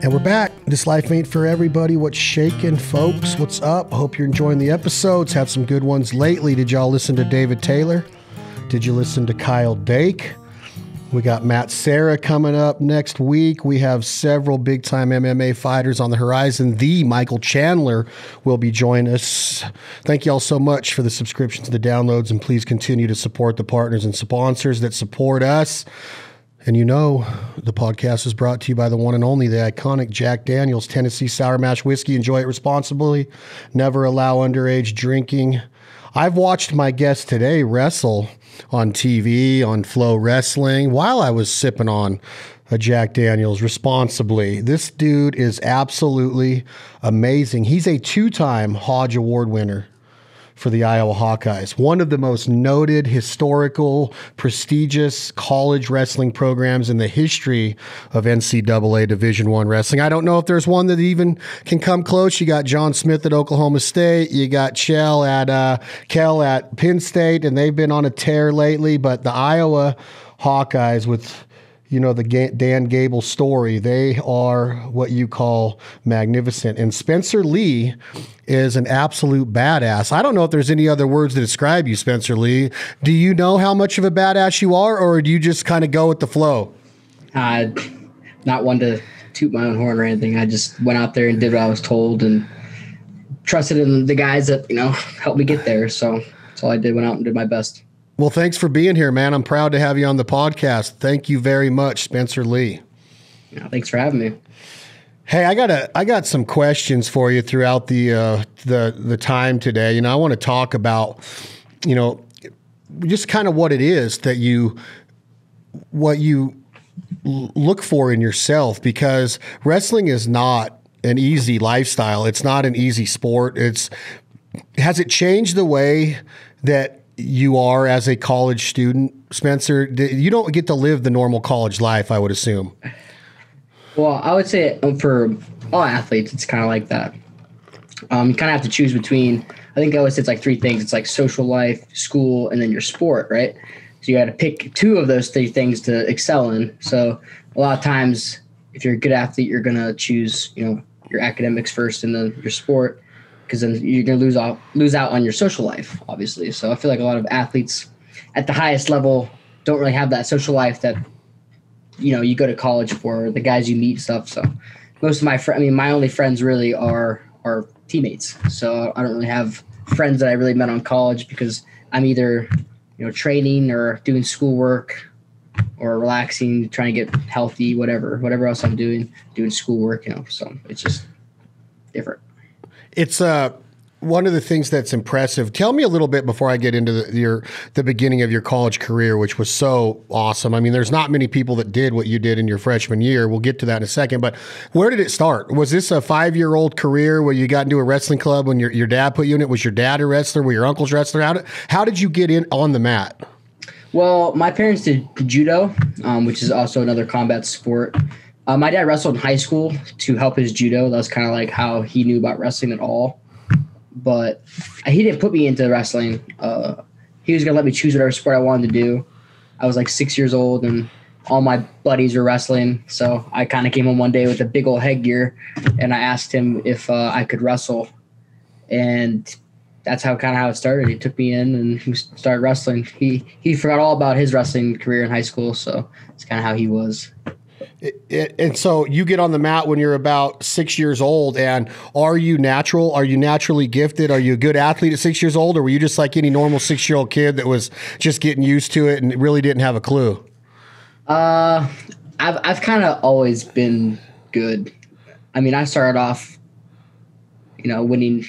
And we're back. This life ain't for everybody. What's shaking, folks? What's up? Hope you're enjoying the episodes. Had some good ones lately. Did y'all listen to David Taylor? Did you listen to Kyle Dake? We got Matt Serra coming up next week. We have several big-time MMA fighters on the horizon. The Michael Chandler will be joining us. Thank you all so much for the subscriptions, the downloads, and please continue to support the partners and sponsors that support us. And you know, the podcast is brought to you by the one and only, the iconic Jack Daniel's Tennessee Sour Mash Whiskey. Enjoy it responsibly. Never allow underage drinking. I've watched my guest today wrestle on TV, on Flow Wrestling, while I was sipping on a Jack Daniel's responsibly. This dude is absolutely amazing. He's a two-time Hodge Award winner for the Iowa Hawkeyes, one of the most noted, historical, prestigious college wrestling programs in the history of NCAA Division I wrestling. I don't know if there's one that even can come close. You got John Smith at Oklahoma State. You got Kell at Penn State, and they've been on a tear lately. But the Iowa Hawkeyes, with the Dan Gable story, they are what you call magnificent. And Spencer Lee is an absolute badass. I don't know if there's any other words to describe you, Spencer Lee. Do you know how much of a badass you are, or do you just kind of go with the flow? Not one to toot my own horn or anything. I just went out there and did what I was told and trusted in the guys that, helped me get there. So that's all I did, went out and did my best. Well, thanks for being here, man. I'm proud to have you on the podcast. Thank you very much, Spencer Lee. Yeah, thanks for having me. Hey, I got some questions for you throughout the time today. I want to talk about, just kind of what it is that what you look for in yourself, because wrestling is not an easy lifestyle. It's not an easy sport. Has it changed the way that you are as a college student, Spencer? You don't get to live the normal college life, I would assume. Well, I would say for all athletes, it's kind of like that. You kind of have to choose between, I think I always say it's like three things. It's like social life, school, and then your sport, right? So you got to pick two of those three things to excel in. So a lot of times, if you're a good athlete, you're going to choose, your academics first and then your sport, because then you're going to lose out on your social life, obviously. So I feel like a lot of athletes at the highest level don't really have that social life that, you go to college for, the guys you meet stuff. So most of my only friends really are teammates. So I don't really have friends that I really met on college, because I'm either, training or doing schoolwork or relaxing, trying to get healthy, whatever else I'm doing schoolwork, so it's just different. It's one of the things that's impressive. Tell me a little bit before I get into the beginning of your college career, which was so awesome. I mean, there's not many people that did what you did in your freshman year. We'll get to that in a second. But where did it start? Was this a 5-year-old career where you got into a wrestling club when your dad put you in it? Was your dad a wrestler? Were your uncles wrestler? How did you get in on the mat? Well, my parents did judo, which is also another combat sport. My dad wrestled in high school to help his judo. That was kind of like how he knew about wrestling at all. But he didn't put me into wrestling. He was going to let me choose whatever sport I wanted to do. I was like 6 years old, and all my buddies were wrestling. So I kind of came home one day with a big old headgear, and I asked him if I could wrestle. And that's how it started. He took me in and he started wrestling. He forgot all about his wrestling career in high school, so it's kind of how he was. And so you get on the mat when you're about 6 years old, and are you natural? Are you naturally gifted? Are you a good athlete at 6 years old, or were you just like any normal 6-year-old kid that was just getting used to it and really didn't have a clue? I've kind of always been good. I mean, I started off, winning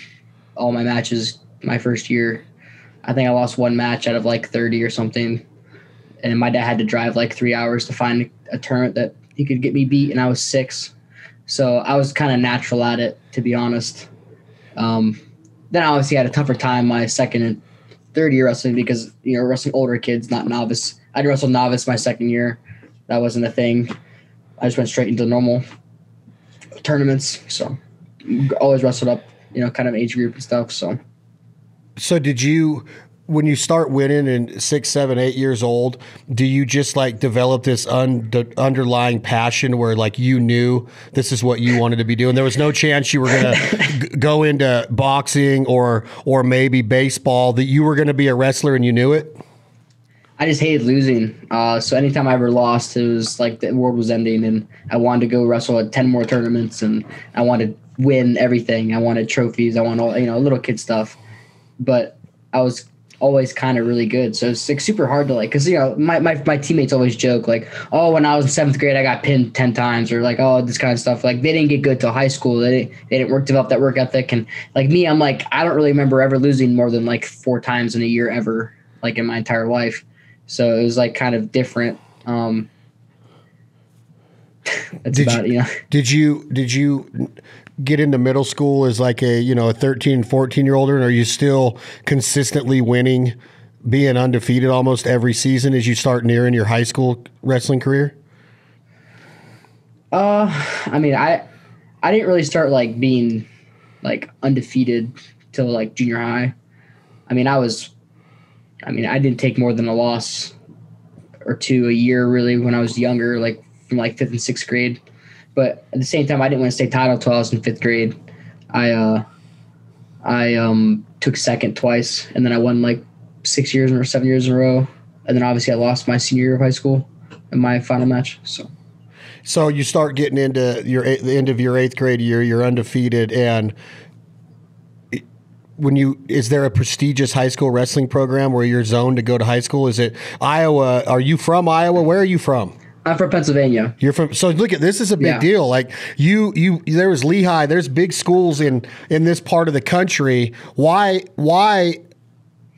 all my matches my first year. I think I lost one match out of like 30 or something, and my dad had to drive like 3 hours to find a tournament that he could get me beat, and I was 6. So I was kind of natural at it, to be honest. Then I obviously had a tougher time my second and third year wrestling, because, wrestling older kids, not novice. I'd wrestle novice my second year. That wasn't a thing. I just went straight into normal tournaments. So always wrestled up, kind of age group and stuff. So did you, when you start winning in 6, 7, 8 years old, do you just like develop this underlying passion where like you knew this is what you wanted to be doing? There was no chance you were going to go into boxing or maybe baseball, that you were going to be a wrestler and you knew it? I just hated losing. So anytime I ever lost, it was like the world was ending, and I wanted to go wrestle at 10 more tournaments, and I wanted to win everything. I wanted trophies. I wanted all, little kid stuff. But I was always kind of really good. So it's like super hard to like, because, my teammates always joke like, oh, when I was in 7th grade, I got pinned 10 times, or like, oh, this kind of stuff. Like they didn't get good till high school. They didn't develop that work ethic. And like me, I'm like, I don't really remember ever losing more than like 4 times in a year ever, like in my entire life. So it was like kind of different. Did you get into middle school as like a 13, 14-year-old, or are you still consistently winning, being undefeated almost every season as you start nearing your high school wrestling career? I mean, I didn't really start like being like undefeated till like junior high. I didn't take more than a loss or 2 a year really when I was younger, like from like 5th and 6th grade. But at the same time, I didn't win a state title until I was in 5th grade. I took second twice, and then I won like 7 years in a row. And then obviously I lost my senior year of high school in my final match. So you start getting into the end of your 8th grade year, you're undefeated, and is there a prestigious high school wrestling program where you're zoned to go to high school? Is it Iowa? Are you from Iowa? Where are you from? I'm from Pennsylvania. You're from, so look at this is a big deal. Like there was Lehigh, there's big schools in this part of the country. Why?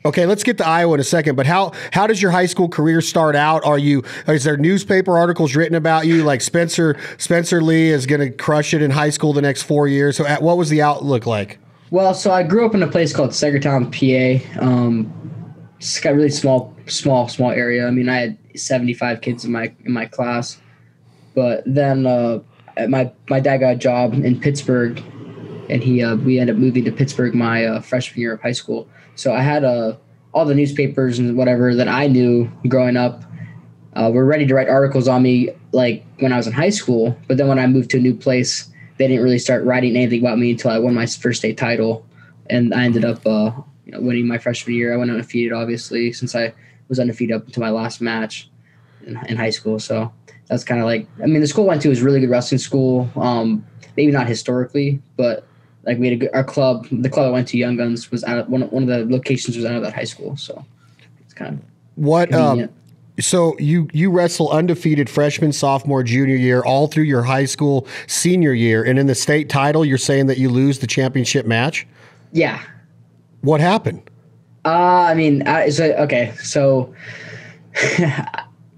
Okay, let's get to Iowa in a second, but how does your high school career start out? Is there newspaper articles written about you like Spencer Lee is going to crush it in high school the next 4 years? So what was the outlook like? Well, so I grew up in a place called Sagertown, PA. It's got a really small area. I mean, I had 75 kids in my class, but then my dad got a job in Pittsburgh, and we ended up moving to Pittsburgh my freshman year of high school. So I had all the newspapers and whatever that I knew growing up were ready to write articles on me like when I was in high school. But then when I moved to a new place, they didn't really start writing anything about me until I won my first state title, and I ended up winning my freshman year. I went undefeated, obviously, since I was undefeated up until my last match in high school. So that's kind of like, the school I went to was a really good wrestling school. Maybe not historically, but like we had the club I went to, Young Guns, was out of one of the locations was out of that high school. So it's kind of convenient. So you wrestle undefeated freshman, sophomore, junior year, all through your high school senior year, and in the state title, you're saying that you lose the championship match? Yeah. What happened? So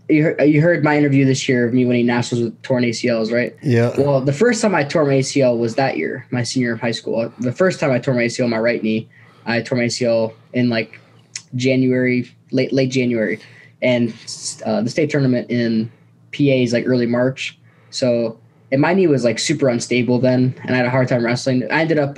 you heard my interview this year of me winning nationals with torn ACLs, right? Yeah. Well, the first time I tore my ACL was that year, my senior year of high school. The first time I tore my ACL in my right knee, I tore my ACL in like January, late January. And the state tournament in PA is like early March. And my knee was like super unstable then, and I had a hard time wrestling. I ended up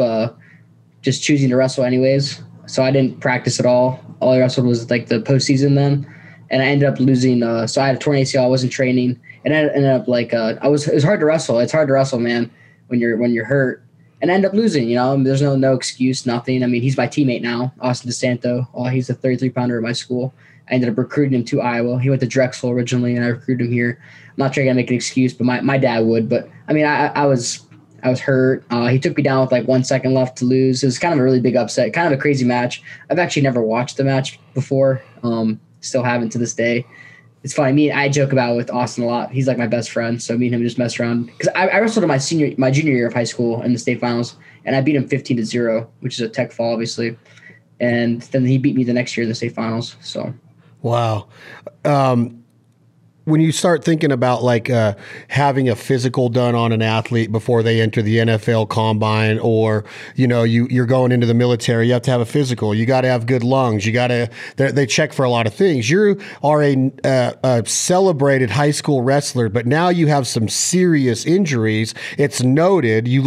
just choosing to wrestle anyways. So I didn't practice at all. All I wrestled was like the postseason then. And I ended up losing. So I had a torn ACL. I wasn't training. And I ended up like, it was hard to wrestle. It's hard to wrestle, man, when you're hurt. And I ended up losing, there's no excuse, nothing. He's my teammate now, Austin DeSanto. He's a 33-pounder at my school. I ended up recruiting him to Iowa. He went to Drexel originally, and I recruited him here. I'm not sure I got to make an excuse, but my dad would. But I was hurt. He took me down with like 1 second left to lose. It was kind of a really big upset, kind of a crazy match. I've actually never watched the match before. Still haven't to this day. It's funny. I joke about it with Austin a lot. He's like my best friend, so me and him just mess around. Because I wrestled in my junior year of high school in the state finals, and I beat him 15-0, which is a tech fall, obviously. And then he beat me the next year in the state finals. So. Wow. when you start thinking about like having a physical done on an athlete before they enter the NFL combine, or you're going into the military, you have to have a physical. You got to have good lungs. You got to. They check for a lot of things. You are a celebrated high school wrestler, but now you have some serious injuries. It's noted. You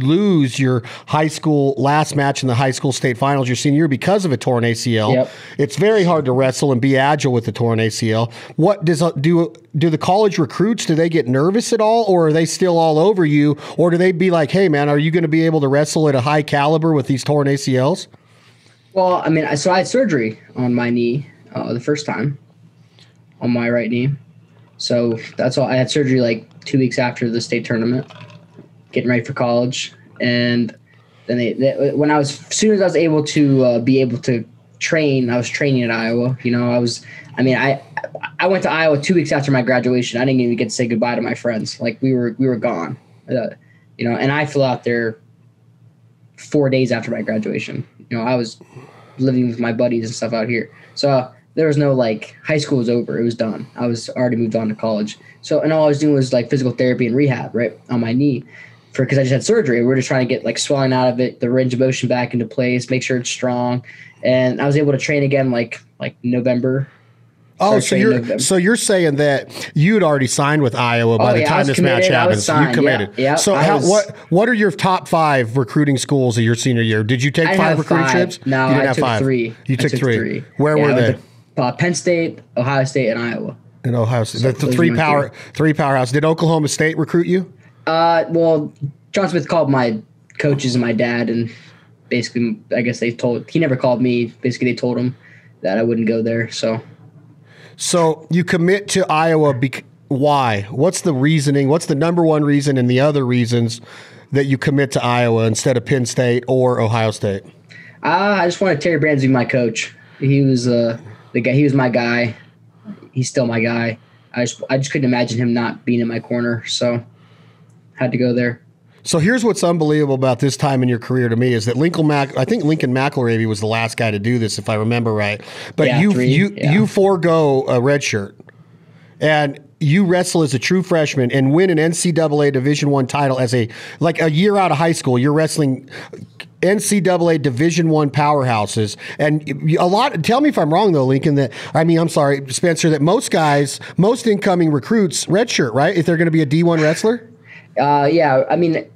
lose your high school last match in the high school state finals your senior year because of a torn ACL. Yep. It's very hard to wrestle and be agile with the torn ACL. What do the college recruits, do they get nervous at all, or are they still all over you, or do they be like, hey man, are you going to be able to wrestle at a high caliber with these torn ACLs? Well, I mean, so I had surgery on my knee the first time on my right knee. So that's all. I had surgery like 2 weeks after the state tournament, getting ready for college. And then as soon as I was able to be able to train, I was training at Iowa. I went to Iowa 2 weeks after my graduation. I didn't even get to say goodbye to my friends. Like we were gone, and I flew out there 4 days after my graduation. I was living with my buddies and stuff out here. So there was no like high school was over. It was done. I was already moved on to college. So, and all I was doing was like physical therapy and rehab, right, on my knee because I just had surgery. We were just trying to get like swelling out of it, the range of motion back into place, make sure it's strong. And I was able to train again like November. Oh, so you're saying that you'd already signed with Iowa by the time this match happens. You committed. Yeah. So what are your top 5 recruiting schools of your senior year? Did you take 5 recruiting trips? No, I took 3. You took 3. Where were they? Penn State, Ohio State, and Iowa. And Ohio State. The three powerhouse. Did Oklahoma State recruit you? Well, John Smith called my coaches and my dad, and basically, I guess he never called me. Basically, they told him that I wouldn't go there. So you commit to Iowa. Why? What's the reasoning? What's the number one reason and the other reasons that you commit to Iowa instead of Penn State or Ohio State? I just wanted Terry Brands to be my coach. He was the guy. He was my guy. He's still my guy. I just couldn't imagine him not being in my corner. So had to go there. So here's what's unbelievable about this time in your career to me is that Lincoln McElravy was the last guy to do this, if I remember right. But you forego a red shirt, and you wrestle as a true freshman and win an NCAA Division I title as a year out of high school. You're wrestling NCAA Division I powerhouses, and tell me if I'm wrong though, Lincoln. Spencer. That most incoming recruits redshirt, right? If they're going to be a D1 wrestler. Yeah. I mean,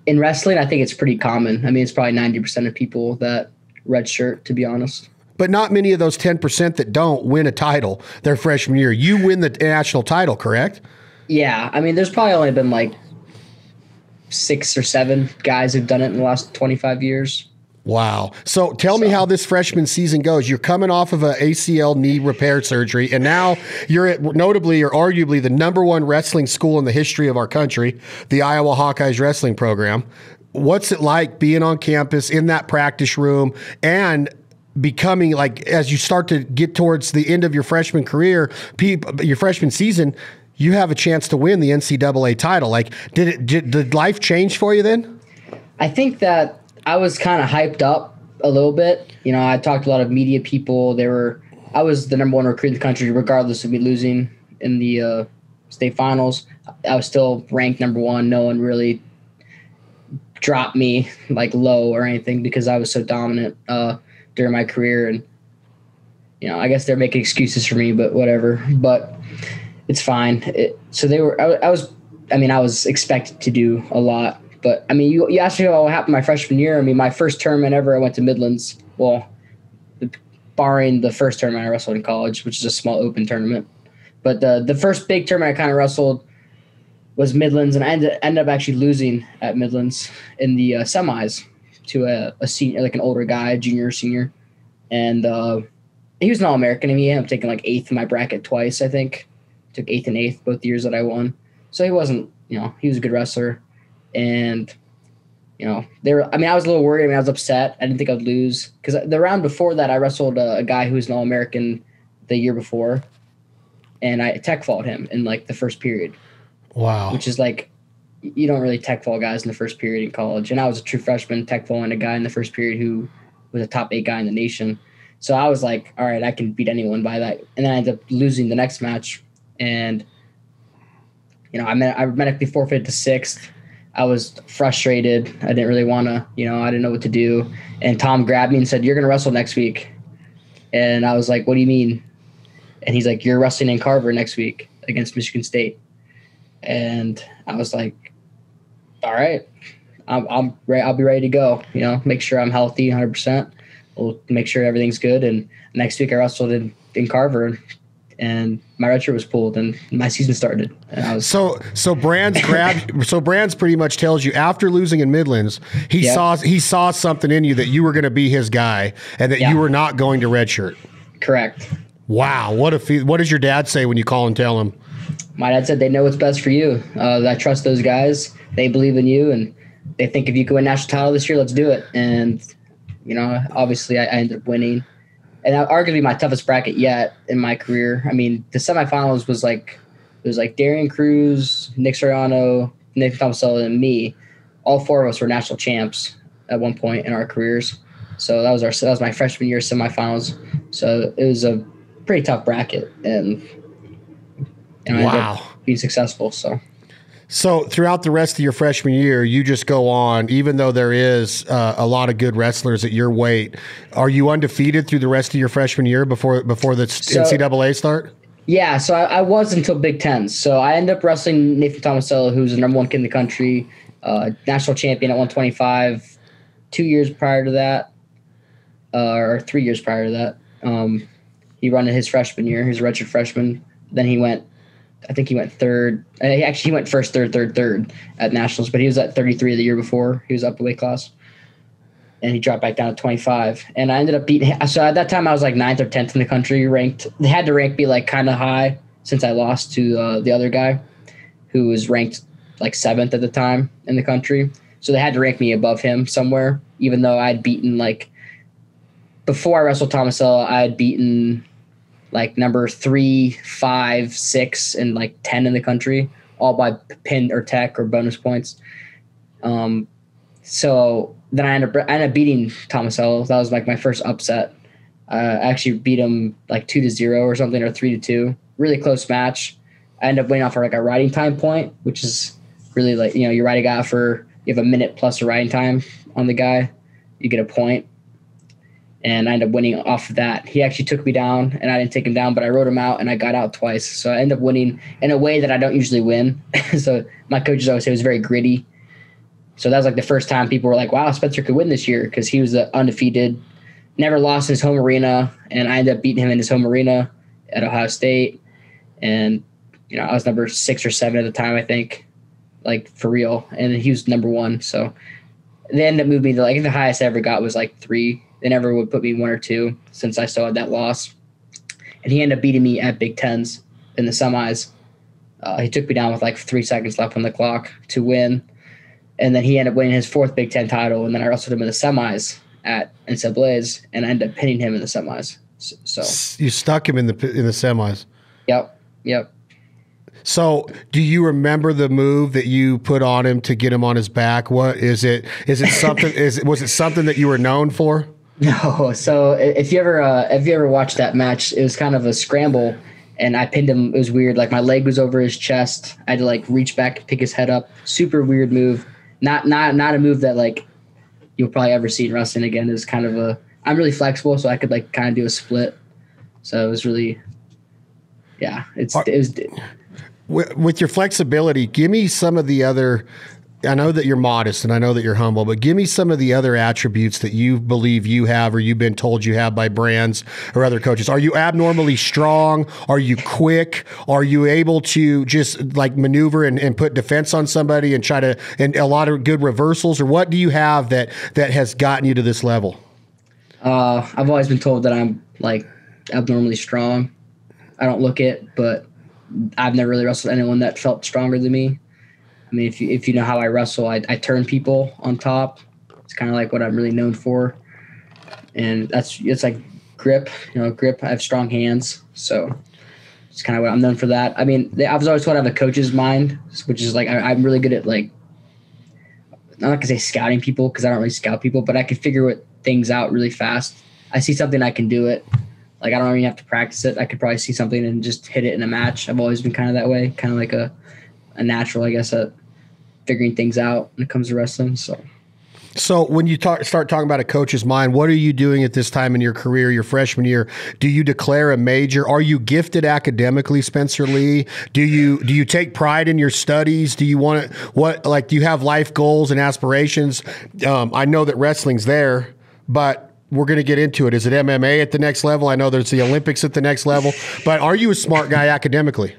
in wrestling, I think it's pretty common. I mean, it's probably 90% of people that redshirt, to be honest. But not many of those 10% that don't win a title their freshman year. You win the national title, correct? Yeah. I mean, there's probably only been like 6 or 7 guys who've done it in the last 25 years. Wow. So tell me how this freshman season goes. You're coming off of an ACL knee repair surgery, and now you're at notably or arguably the number 1 wrestling school in the history of our country, the Iowa Hawkeyes wrestling program. What's it like being on campus in that practice room and becoming, like, as you start to get towards the end of your freshman career, your freshman season, you have a chance to win the NCAA title. Like, did life change for you then? I think that I was kind of hyped up a little bit. I talked to a lot of media people. I was the number 1 recruit in the country, regardless of me losing in the state finals. I was still ranked number 1. No one really dropped me like low or anything because I was so dominant during my career. And, I guess they're making excuses for me, but whatever. But it's fine. I was expected to do a lot. But, I mean, you asked me what happened my freshman year. I mean, my first tournament ever, I went to Midlands. Well, barring the first tournament I wrestled in college, which is a small open tournament. But the first big tournament I kind of wrestled was Midlands, and I ended up actually losing at Midlands in the semis to a senior, like an older guy, junior or senior. And he was an All-American, and he ended up taking like 8th in my bracket twice, I think. Took 8th and 8th both years that I won. So he wasn't, he was a good wrestler. And, I was a little worried. I was upset. I didn't think I'd lose because the round before that, I wrestled a guy who was an All-American the year before, and I tech falled him in like the first period. Wow. Which is like, you don't really tech fall guys in the first period in college. And I was a true freshman tech falling a guy in the first period who was a top 8 guy in the nation. So I was like, all right, I can beat anyone by that. And then I ended up losing the next match and I medically forfeited to 6th. I was frustrated. I didn't really want to, I didn't know what to do. And Tom grabbed me and said, "You're going to wrestle next week." And I was like, "What do you mean?" And he's like, "You're wrestling in Carver next week against Michigan State." And I was like, "All right, I'm ready. I'll be ready to go. Make sure I'm healthy 100%. We'll make sure everything's good." And next week I wrestled in Carver, and my red shirt was pulled, and my season started. And I was so Brands pretty much tells you after losing in Midlands, he saw something in you that you were going to be his guy, and that you were not going to redshirt. Correct. Wow, what does your dad say when you call and tell him? My dad said they know what's best for you. I trust those guys. They believe in you, and they think if you can win national title this year, let's do it. And obviously I ended up winning. And arguably my toughest bracket yet in my career. I mean, the semifinals was it was Darian Cruz, Nick Soriano, Nathan Tomasello, and me. All 4 of us were national champs at one point in our careers. So that was my freshman year semifinals. So it was a pretty tough bracket, and I ended up being successful. So throughout the rest of your freshman year, you just go on, even though there is a lot of good wrestlers at your weight. Are you undefeated through the rest of your freshman year before the NCAA start? Yeah, so I was until Big Ten. So I ended up wrestling Nathan Tomasello, who's the number 1 kid in the country, national champion at 125, 2 years prior to that, or 3 years prior to that. He ran in his freshman year. He was a redshirt freshman. Then he went third. Actually, he went first, third at nationals, but he was at 33 the year before. He was up the weight class, and he dropped back down to 25. And I ended up beating him. So at that time, I was like 9th or 10th in the country ranked. They had to rank me like kind of high since I lost to the other guy who was ranked like 7th at the time in the country. So they had to rank me above him somewhere, even though I'd beaten before I wrestled Tomasello, I had beaten number 3, 5, 6, and 10 in the country, all by pin or tech or bonus points. So then I ended up beating Tomasello. That was my first upset. I actually beat him 2-0 or something, or 3-2. Really close match. I ended up winning off for a riding time point, which is really you ride a guy you have a minute plus a riding time on the guy, you get a point. And I ended up winning off of that. He actually took me down, and I didn't take him down, but I rode him out, and I got out twice. So I ended up winning in a way that I don't usually win. So my coaches always say it was very gritty. So that was the first time people were like, "Wow, Spencer could win this year," because he was undefeated, never lost in his home arena, and I ended up beating him in his home arena at Ohio State. And I was number 6 or 7 at the time, I think, for real, and he was number 1. So they ended up moving me to the highest I ever got was 3. They never would put me 1 or 2 since I still had that loss. And he ended up beating me at Big Tens in the semis. He took me down with 3 seconds left on the clock to win. And then he ended up winning his 4th Big Ten title. And then I wrestled him in the semis at NCAA's, and I ended up pinning him in the semis. So you stuck him in the semis. Yep. So do you remember the move that you put on him to get him on his back? What is it? Is it something? Was it something that you were known for? No. So if you ever watched that match, it was kind of a scramble, and I pinned him. It was weird. My leg was over his chest. I had to reach back and pick his head up. Super weird move. Not a move that you'll probably ever see in wrestling again. It was kind of I'm really flexible, so I could kind of do a split. So it was really, yeah. It was. With your flexibility, give me some of the other. I know that you're modest and I know that you're humble, but give me some of the other attributes that you believe you have or you've been told you have by Brands or other coaches. Are you abnormally strong? Are you quick? Are you able to just maneuver and put defense on somebody and and a lot of good reversals? Or what do you have that has gotten you to this level? I've always been told that I'm abnormally strong. I don't look it, but I've never really wrestled anyone that felt stronger than me. I mean, if you know how I wrestle, I turn people on top. It's kind of what I'm really known for. And it's grip, grip. I have strong hands. So it's kind of what I'm known for that. I mean, I was always told I have a coach's mind, which is I'm really good at I'm not going to say scouting people because I don't really scout people, but I can figure things out really fast. I see something, I can do it. Like I don't even have to practice it. I could probably see something and just hit it in a match. I've always been kind of that way, kind of like a natural, I guess, at figuring things out when it comes to wrestling. So when you start talking about a coach's mind, what are you doing at this time in your career, your freshman year? Do you declare a major? Are you gifted academically, Spencer Lee? Do you take pride in your studies? Do you want to, do you have life goals and aspirations? I know that wrestling's there, but we're going to get into it. Is it MMA at the next level? I know there's the Olympics at the next level, but are you a smart guy academically?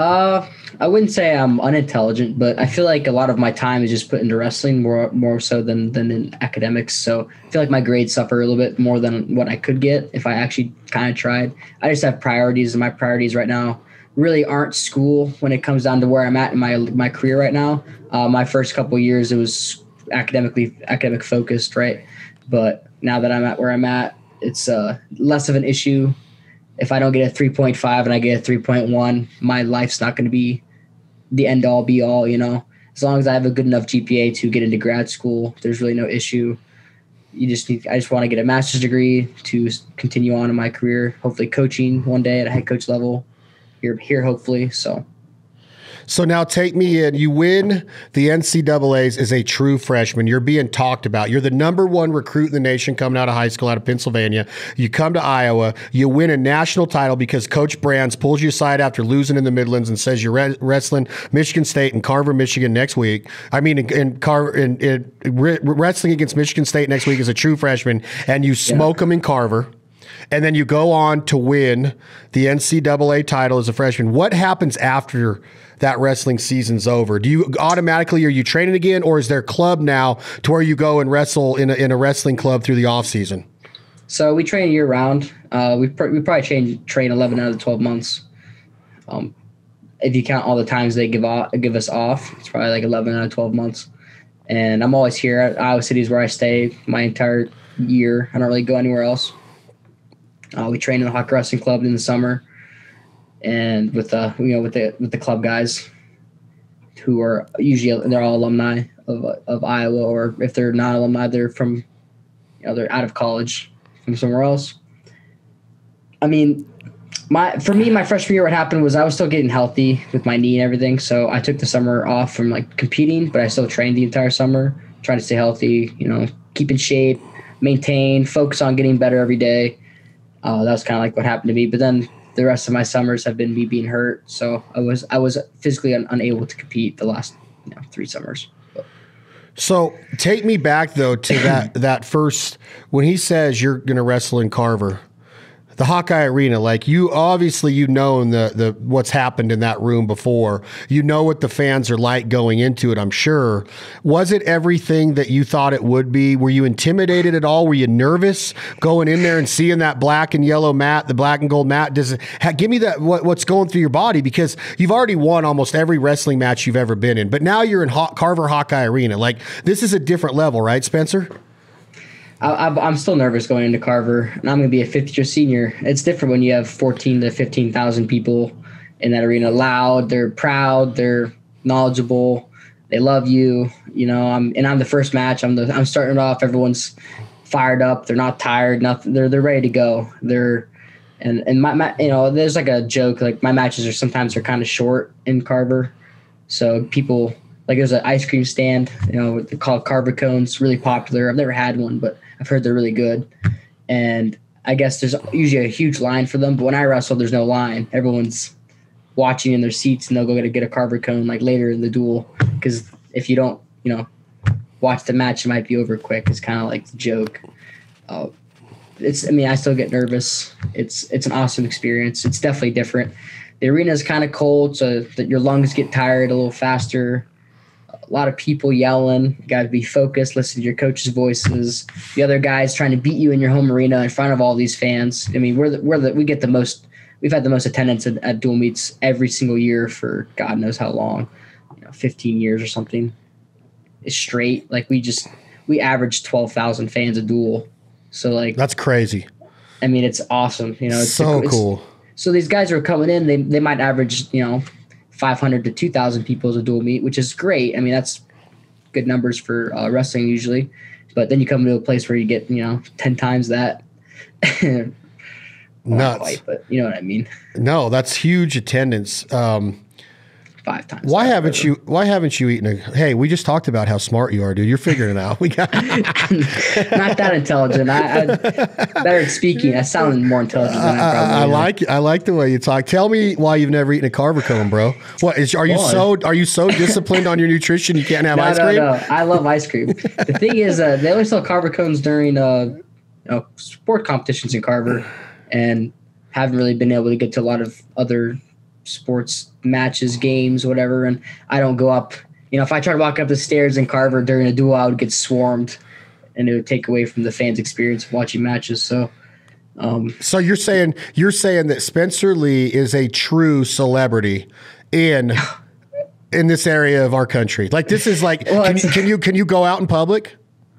I wouldn't say I'm unintelligent, but I feel like a lot of my time is just put into wrestling more so than in academics. So I feel like my grades suffer a little bit more than what I could get if I actually kind of tried. I just have priorities, and my priorities right now really aren't school when it comes down to where I'm at in my career right now. My first couple of years, it was academic focused, right? But now that I'm at where I'm at, it's less of an issue. If I don't get a 3.5 and I get a 3.1, my life's not going to be the end all be all, as long as I have a good enough GPA to get into grad school, there's really no issue. I just want to get a master's degree to continue on in my career, hopefully coaching one day at a head coach level here hopefully. So now take me in. You win the NCAAs as a true freshman. You're being talked about. You're the number one recruit in the nation coming out of high school out of Pennsylvania. You come to Iowa. You win a national title because Coach Brands pulls you aside after losing in the Midlands and says you're wrestling Michigan State in Carver, Michigan next week. I mean, wrestling against Michigan State next week as a true freshman, and you smoke them in Carver. And then you go on to win the NCAA title as a freshman. What happens after that wrestling season's over? Do you automatically, are you training again, or is there a club now to where you go and wrestle in a wrestling club through the off season? So we train year round. We probably train 11 out of the 12 months. If you count all the times they give us off, it's probably like 11 out of 12 months. And I'm always here at Iowa City is where I stay my entire year. I don't really go anywhere else. We train in the Hawkeye Wrestling Club in the summer, and with the club guys, who are usually they're all alumni of Iowa, or if they're not alumni, they're from they're out of college from somewhere else. I mean, my freshman year, what happened was I was still getting healthy with my knee and everything, so I took the summer off from competing, but I still trained the entire summer, trying to stay healthy, keep in shape, maintain, focus on getting better every day. That was kind of what happened to me. But then the rest of my summers have been me being hurt, so I was physically unable to compete the last 3 summers. So take me back though to that first when he says you're going to wrestle in Carver, the Hawkeye Arena. You obviously the what's happened in that room before. You know what the fans are like going into it, I'm sure. Was it everything that you thought it would be? Were you intimidated at all? Were you nervous going in there and seeing that black and yellow mat, the black and gold mat? Give me that what's going through your body, because you've already won almost every wrestling match you've ever been in, but now you're in Carver Hawkeye Arena. This is a different level, right, Spencer? I'm still nervous going into Carver, and I'm going to be a fifth-year senior. It's different when you have 14 to 15,000 people in that arena. Loud, they're proud, they're knowledgeable, they love you. I'm the first match. I'm starting it off. Everyone's fired up. They're not tired. Nothing. They're ready to go. And my there's a joke. My matches are kind of short in Carver, so people. There's an ice cream stand, they're called Carver cones, really popular. I've never had one, but I've heard they're really good. And I guess there's usually a huge line for them, but when I wrestle, there's no line. Everyone's watching in their seats, and they'll go get a Carver cone later in the duel, because if you don't, watch the match, it might be over quick. It's kind of the joke. I still get nervous. It's an awesome experience. It's definitely different. The arena is kind of cold, so that your lungs get tired a little faster. A lot of people yelling. You got to be focused, listen to your coach's voices. The other guys trying to beat you in your home arena in front of all these fans. We get the most. We've had the most attendance at dual meets every single year for God knows how long, 15 years or something. It's straight. We average 12,000 fans a duel. So that's crazy. It's awesome. It's so cool. So these guys are coming in. They might average 500 to 2,000 people as a dual meet, which is great. That's good numbers for wrestling usually. But then you come to a place where you get, 10 times that. Well, nuts. not quite, but you know what I mean. No, that's huge attendance. 5 times. Why haven't you eaten hey, we just talked about how smart you are, dude. You're figuring it out. We got not that intelligent. I better at speaking. I sound more intelligent than I probably am. I like the way you talk. Tell me why you've never eaten a Carver cone, bro. Are you so disciplined on your nutrition you can't have ice cream? No. I love ice cream. The thing is, they always sell Carver cones during sport competitions in Carver, and haven't really been able to get to a lot of other sports matches, games, whatever. And I don't go up. If I try to walk up the stairs in Carver during a duel, I would get swarmed, and it would take away from the fans' experience of watching matches. So, so you're saying that Spencer Lee is a true celebrity in this area of our country. Like, this is like, well, can you go out in public?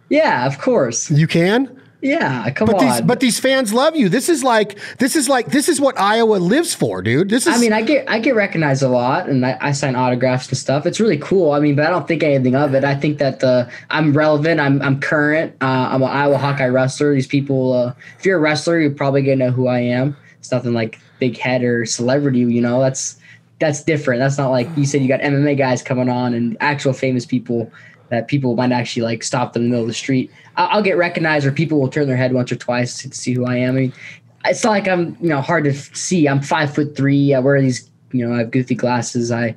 Yeah, of course. You can? Yeah, come on. But these fans love you. This is what Iowa lives for, dude. I get recognized a lot, and I sign autographs and stuff. It's really cool. I mean, but I don't think anything of it. I think that I'm relevant. I'm current. I'm an Iowa Hawkeye wrestler. These people, if you're a wrestler, you're probably gonna know who I am. It's nothing like big head or celebrity. That's different. That's not like you said. You got MMA guys coming on and actual famous people that people might actually like stop them in the middle of the street. I'll get recognized, or people will turn their head once or twice to see who I am. I mean, it's not like I'm, hard to see. I'm 5'3". I wear these, I have goofy glasses. I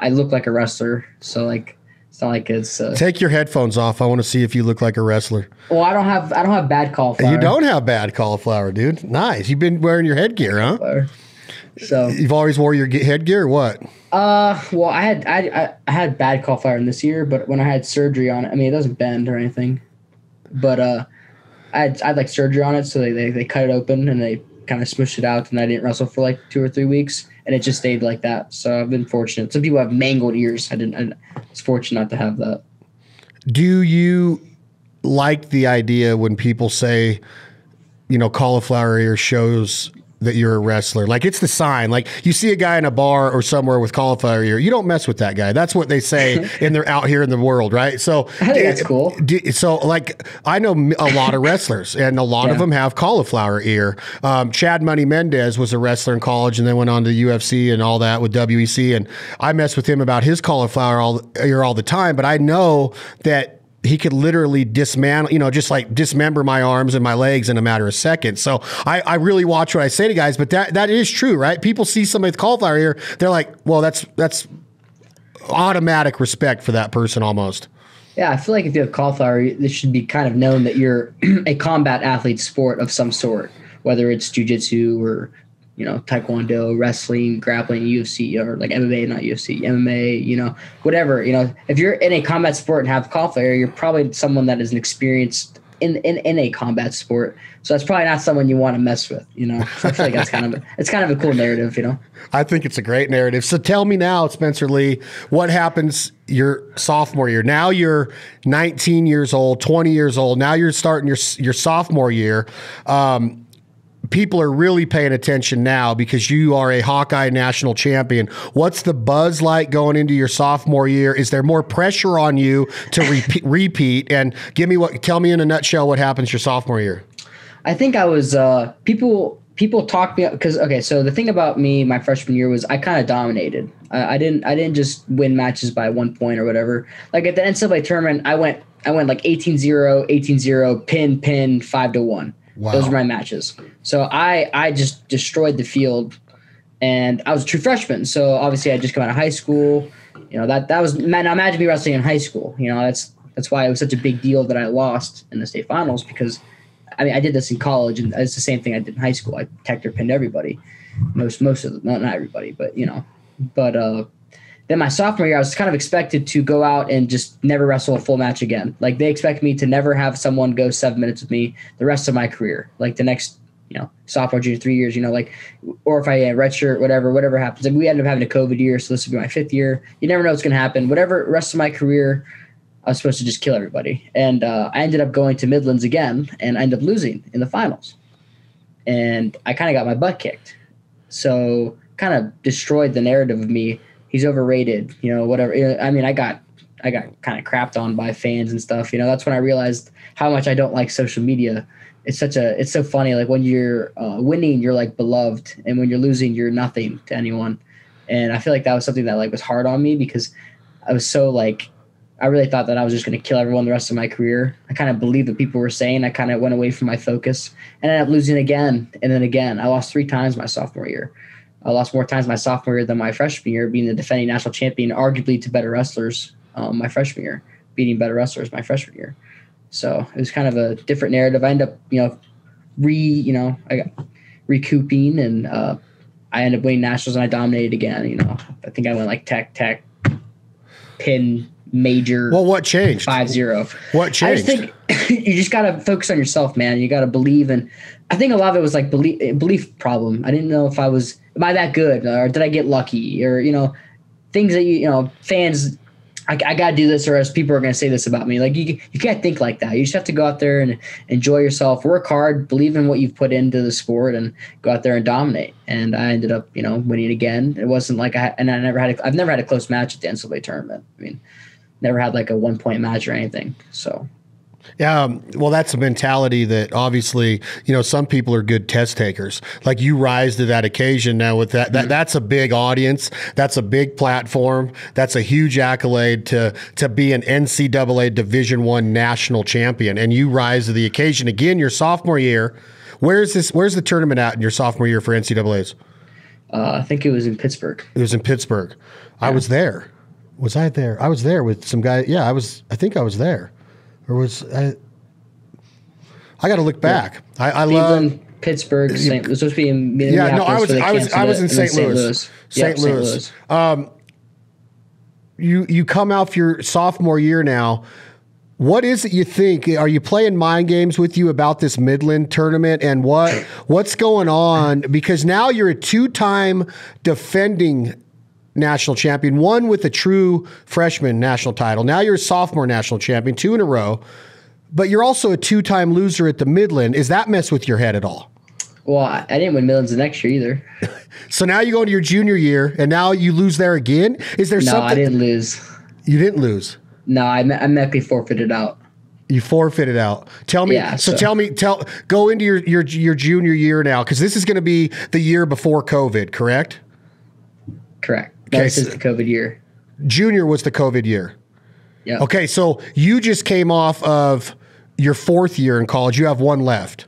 look like a wrestler. So like, it's not like it's. Take your headphones off. I want to see if you look like a wrestler. Well, I don't have bad cauliflower. You don't have bad cauliflower, dude. Nice. You've been wearing your headgear, huh? So you've always wore your headgear, or what? Well, I had bad cauliflower this year, but when I had surgery on it, I mean, it doesn't bend or anything, but I had like surgery on it, so they cut it open and they kind of smushed it out, and I didn't wrestle for like 2 or 3 weeks, and it just stayed like that. So I've been fortunate. Some people have mangled ears. I was fortunate not to have that. Do you like the idea when people say, cauliflower ear shows that you're a wrestler? Like, it's the sign. Like, you see a guy in a bar or somewhere with cauliflower ear, you don't mess with that guy. That's what they say out here in the world, right? So I think that's cool. So like, I know a lot of wrestlers, and a lot of them have cauliflower ear. Chad Money Mendez was a wrestler in college, and then went on to UFC and all that with WEC, and I mess with him about his cauliflower ear all the time. But I know that he could literally dismantle, just like dismember my arms and my legs in a matter of seconds. So I really watch what I say to guys, but that is true, right? People see somebody with cauliflower ear, they're like, well, that's automatic respect for that person almost. Yeah, I feel like if you have cauliflower, this should be kind of known that you're a combat athlete sport of some sort, whether it's jiu-jitsu or taekwondo, wrestling, grappling, UFC, or like MMA, not UFC, MMA, whatever. If you're in a combat sport and have cauliflower, you're probably someone that is experienced in a combat sport. So that's probably not someone you want to mess with, So I feel like it's kind of a cool narrative, I think it's a great narrative. So tell me now, Spencer Lee, what happens your sophomore year? Now you're 19 years old, 20 years old. Now you're starting your sophomore year. People are really paying attention now because you are a Hawkeye national champion. What's the buzz like going into your sophomore year? Is there more pressure on you to repeat? And tell me in a nutshell what happens your sophomore year. I think I was people talk me up because so the thing about me my freshman year was I kind of dominated. I didn't just win matches by 1 point or whatever. Like at the NCAA tournament, I went like 18-0, 18-0, pin 5-1. Wow. Those were my matches. So I just destroyed the field, and I was a true freshman. So obviously I just come out of high school. That was now imagine me wrestling in high school. That's why it was such a big deal that I lost in the state finals, because I mean I did this in college, and it's the same thing I did in high school. I teched or pinned everybody, most of them, not everybody, but Then my sophomore year, I was kind of expected to go out and just never wrestle a full match again. Like they expect me to never have someone go 7 minutes with me the rest of my career. Like the next, sophomore, junior, 3 years, or if I redshirt, whatever happens. And we ended up having a COVID year, so this will be my 5th year. You never know what's going to happen. Whatever rest of my career, I was supposed to just kill everybody. And I ended up going to Midlands again, and I ended up losing in the finals. And I kind of got my butt kicked. So kind of destroyed the narrative of me. He's overrated, whatever. I mean, I got kind of crapped on by fans and stuff. That's when I realized how much I don't like social media. it's so funny. Like when you're winning, you're like beloved, and when you're losing, you're nothing to anyone. And I feel like that was something that like was hard on me because I was so like, I really thought that I was just going to kill everyone the rest of my career. I kind of believed what people were saying. I kind of went away from my focus and ended up losing again and then again. I lost 3 times my sophomore year. I lost more times my sophomore year than my freshman year, being the defending national champion, arguably to better wrestlers my freshman year, beating better wrestlers my freshman year. So it was kind of a different narrative. I ended up, I got recouping, and I ended up winning nationals, and I dominated again. I think I went like tech, pin, major. Well, what changed? 5-0. What changed? I just think you just got to focus on yourself, man. You got to believe. And I think a lot of it was like belief problem. I didn't know if am I that good, or did I get lucky, or, things that, fans, I got to do this or else people are going to say this about me. Like you can't think like that. You just have to go out there and enjoy yourself, work hard, believe in what you've put into the sport, and go out there and dominate. And I ended up, winning again. It wasn't like I've never had a close match at the NCAA tournament. I mean, never had like a 1-point match or anything. So. Yeah, well, that's a mentality that obviously, some people are good test takers. Like you rise to that occasion now with that's a big audience. That's a big platform. That's a huge accolade to be an NCAA Division I national champion. And you rise to the occasion again your sophomore year. Where's the tournament at in your sophomore year for NCAAs? I think it was in Pittsburgh. It was in Pittsburgh. Yeah. I was there. Was I there? I was there with some guy. Yeah, I think I was there. Or was I got to look back. Yeah. I love Pittsburgh. It was supposed to be in Minneapolis. I was in St. Louis. St. Louis. You come out for your sophomore year now. What is it you think? Are you playing mind games with you about this Midland tournament, and what's going on? Because now you're a 2-time defending national champion, one with a true freshman national title. Now you're a sophomore national champion, 2 in a row, but you're also a 2-time loser at the Midland. Is that mess with your head at all? Well, I didn't win Midlands the next year either. So now you go into your junior year, and now you lose there again? Is there something? No, I didn't lose. You didn't lose? No, I medically forfeited out. You forfeited out. Tell me. Yeah, go into your junior year now, because this is going to be the year before COVID, correct? Correct. Okay, this is the COVID year. Junior was the COVID year. Yeah. Okay, so you just came off of your 4th year in college. You have 1 left.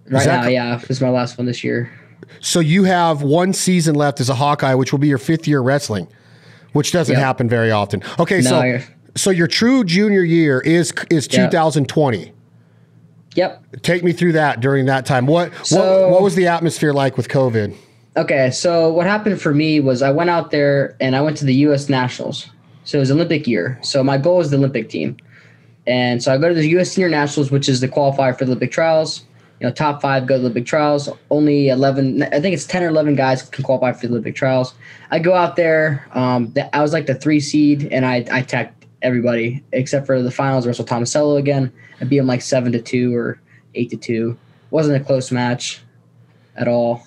Right now, yeah. This is my last one this year. So you have 1 season left as a Hawkeye, which will be your 5th year wrestling, which doesn't happen very often. Okay, so your true junior year is 2020. Yep. Take me through that during that time. What was the atmosphere like with COVID? Okay, so what happened for me was I went out there and I went to the U.S. Nationals. So it was Olympic year. So my goal was the Olympic team. And so I go to the U.S. Senior Nationals, which is the qualifier for the Olympic trials. Top 5 go to the Olympic trials. Only 11, I think it's 10 or 11 guys can qualify for the Olympic trials. I go out there. I was like the 3 seed, and I attacked everybody except for the finals. Russell Tomasello again. I beat him like 7-2 or 8-2. Wasn't a close match at all.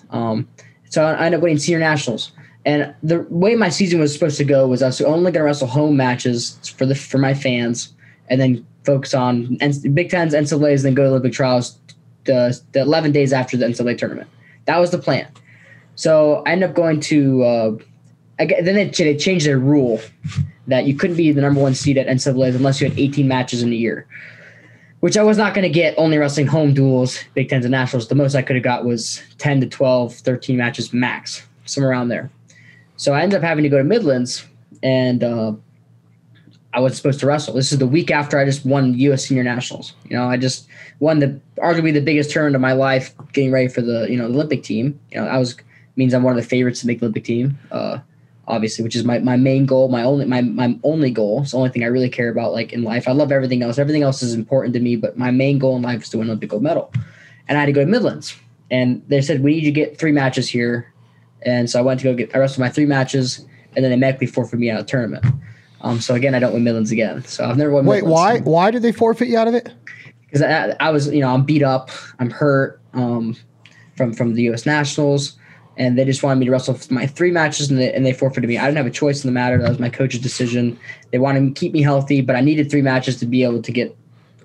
So I ended up winning senior nationals. And the way my season was supposed to go was I was only going to wrestle home matches for my fans, and then focus on Big Tens, NCAAs, and then go to Olympic trials the 11 days after the NCAA tournament. That was the plan. So I ended up going to then they changed their rule that you couldn't be the number 1 seed at NCAAs unless you had 18 matches in a year, which I was not going to get only wrestling home duels, Big Tens and Nationals. The most I could have got was 10 to 12, 13 matches max, somewhere around there. So I ended up having to go to Midlands, and I was supposed to wrestle. This is the week after I just won U.S. Senior Nationals. I just won arguably the biggest tournament of my life, getting ready for the the Olympic team. Means I'm one of the favorites to make the Olympic team, obviously, which is my main goal, my only goal. It's the only thing I really care about like in life. I love everything else. Everything else is important to me, but my main goal in life is to win an Olympic gold medal. And I had to go to Midlands, and they said we need you to get 3 matches here. And so I went to I wrestled my 3 matches, and then they medically forfeited me out of the tournament. So again, I don't win Midlands again. So I've never won Midlands. Why did they forfeit you out of it? Because I was, I'm beat up, I'm hurt from the U.S. Nationals, and they just wanted me to wrestle my 3 matches, and they forfeited me. I didn't have a choice in the matter. That was my coach's decision. They wanted to keep me healthy, but I needed 3 matches to be able to get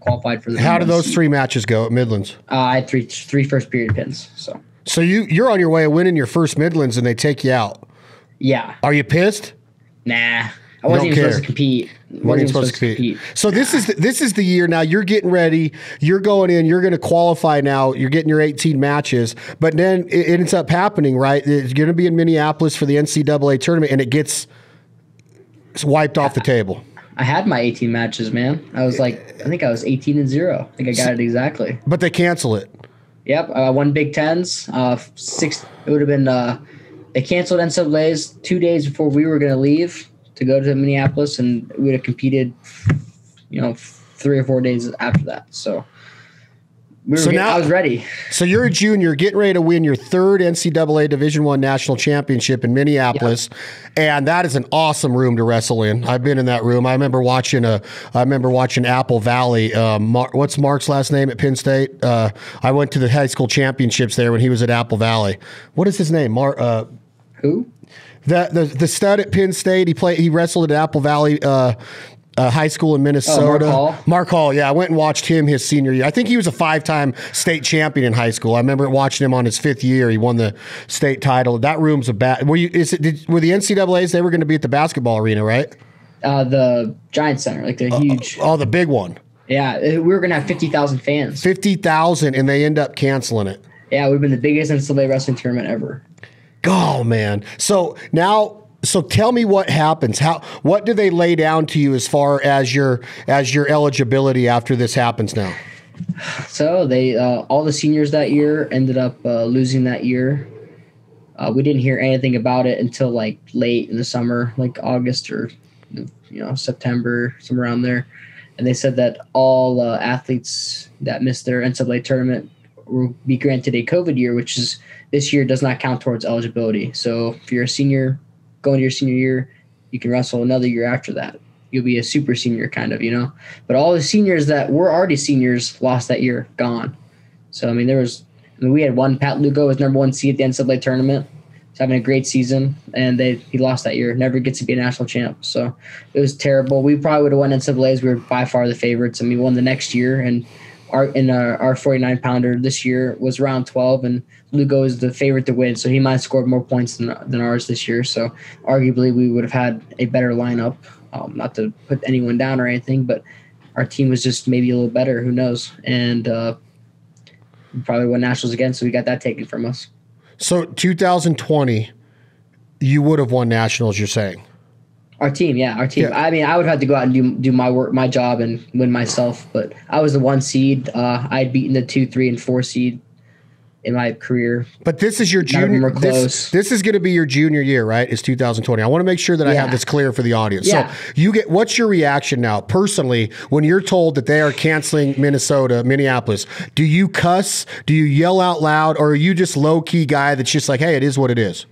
qualified for the. How did those 3 matches go at Midlands? I had three first period pins. So you're on your way of winning your first Midlands, and they take you out. Yeah. Are you pissed? Nah. I wasn't even supposed to compete. So this is the year now. You're getting ready. You're going in. You're going to qualify now. You're getting your 18 matches. But then it ends up happening, right? It's going to be in Minneapolis for the NCAA tournament, and it gets wiped off the table. I had my 18 matches, man. I think I was 18-0. I think I got it exactly. But they cancel it. Yep. I won Big Tens. 6. It would have been. They canceled NCAA's 2 days before we were going to leave to go to Minneapolis, and we would have competed, 3 or 4 days after that. So I was ready. So you're a junior, getting ready to win your 3rd NCAA Division I national championship in Minneapolis, and that is an awesome room to wrestle in. I've been in that room. I remember watching Apple Valley. What's Mark's last name at Penn State? I went to the high school championships there when he was at Apple Valley. What is his name? Who? The stud at Penn State. He wrestled at Apple Valley High School in Minnesota. Mark Hall. Yeah, I went and watched him his senior year. I think he was a 5-time state champion in high school. I remember watching him on his 5th year. He won the state title. That room's were the NCAAs? They were going to be at the basketball arena, right? The Giant Center, like the huge. The big one. Yeah, we were going to have 50,000 fans. 50,000, and they end up canceling it. Yeah, we've been the biggest NCAA wrestling tournament ever. Oh man! So tell me what happens. What do they lay down to you as far as your eligibility after this happens now? So they all the seniors that year ended up losing that year. We didn't hear anything about it until like late in the summer, like August or September, somewhere around there. And they said that all athletes that missed their NCAA tournament will be granted a COVID year, which is this year does not count towards eligibility. So if you're a senior going to your senior year, you can wrestle another year after that. You'll be a super senior kind of, But all the seniors that were already seniors lost that year, gone. So, we had one. Pat Lugo was number 1 seed at the NCAA tournament. He's having a great season, and he lost that year. Never gets to be a national champ. So it was terrible. We probably would have won NCAAs. We were by far the favorites, and we won the next year. And our 49-pounder this year was round 12, and Lugo is the favorite to win, so he might have scored more points than ours this year. So arguably we would have had a better lineup. Not to put anyone down or anything, but our team was just maybe a little better. Who knows? And we probably won nationals again, so we got that taken from us. So 2020, you would have won nationals, you're saying? Our team. Yeah. I would have to go out and do my work, my job, and win myself. But I was the 1 seed. I'd beaten the 2, 3, and 4 seed in my career. But this is your junior. This is going to be your junior year, right? It's 2020. I want to make sure that I have this clear for the audience. Yeah. So what's your reaction now, personally, when you're told that they are canceling Minneapolis? Do you cuss? Do you yell out loud, or are you just low key guy that's just like, hey, it is what it is?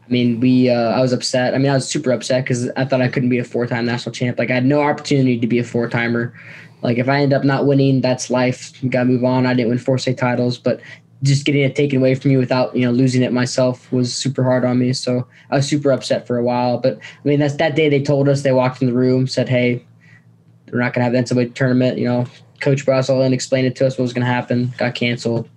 I was upset. I was super upset because I thought I couldn't be a 4-time national champ. Like, I had no opportunity to be a 4-timer. Like, if I end up not winning, that's life. You got to move on. I didn't win 4 state titles, but just getting it taken away from you without, losing it myself was super hard on me. So I was super upset for a while. But, that's that day they told us, they walked in the room, said, hey, we're not going to have the NCAA tournament. Coach Brassel and explained it to us what was going to happen, got canceled.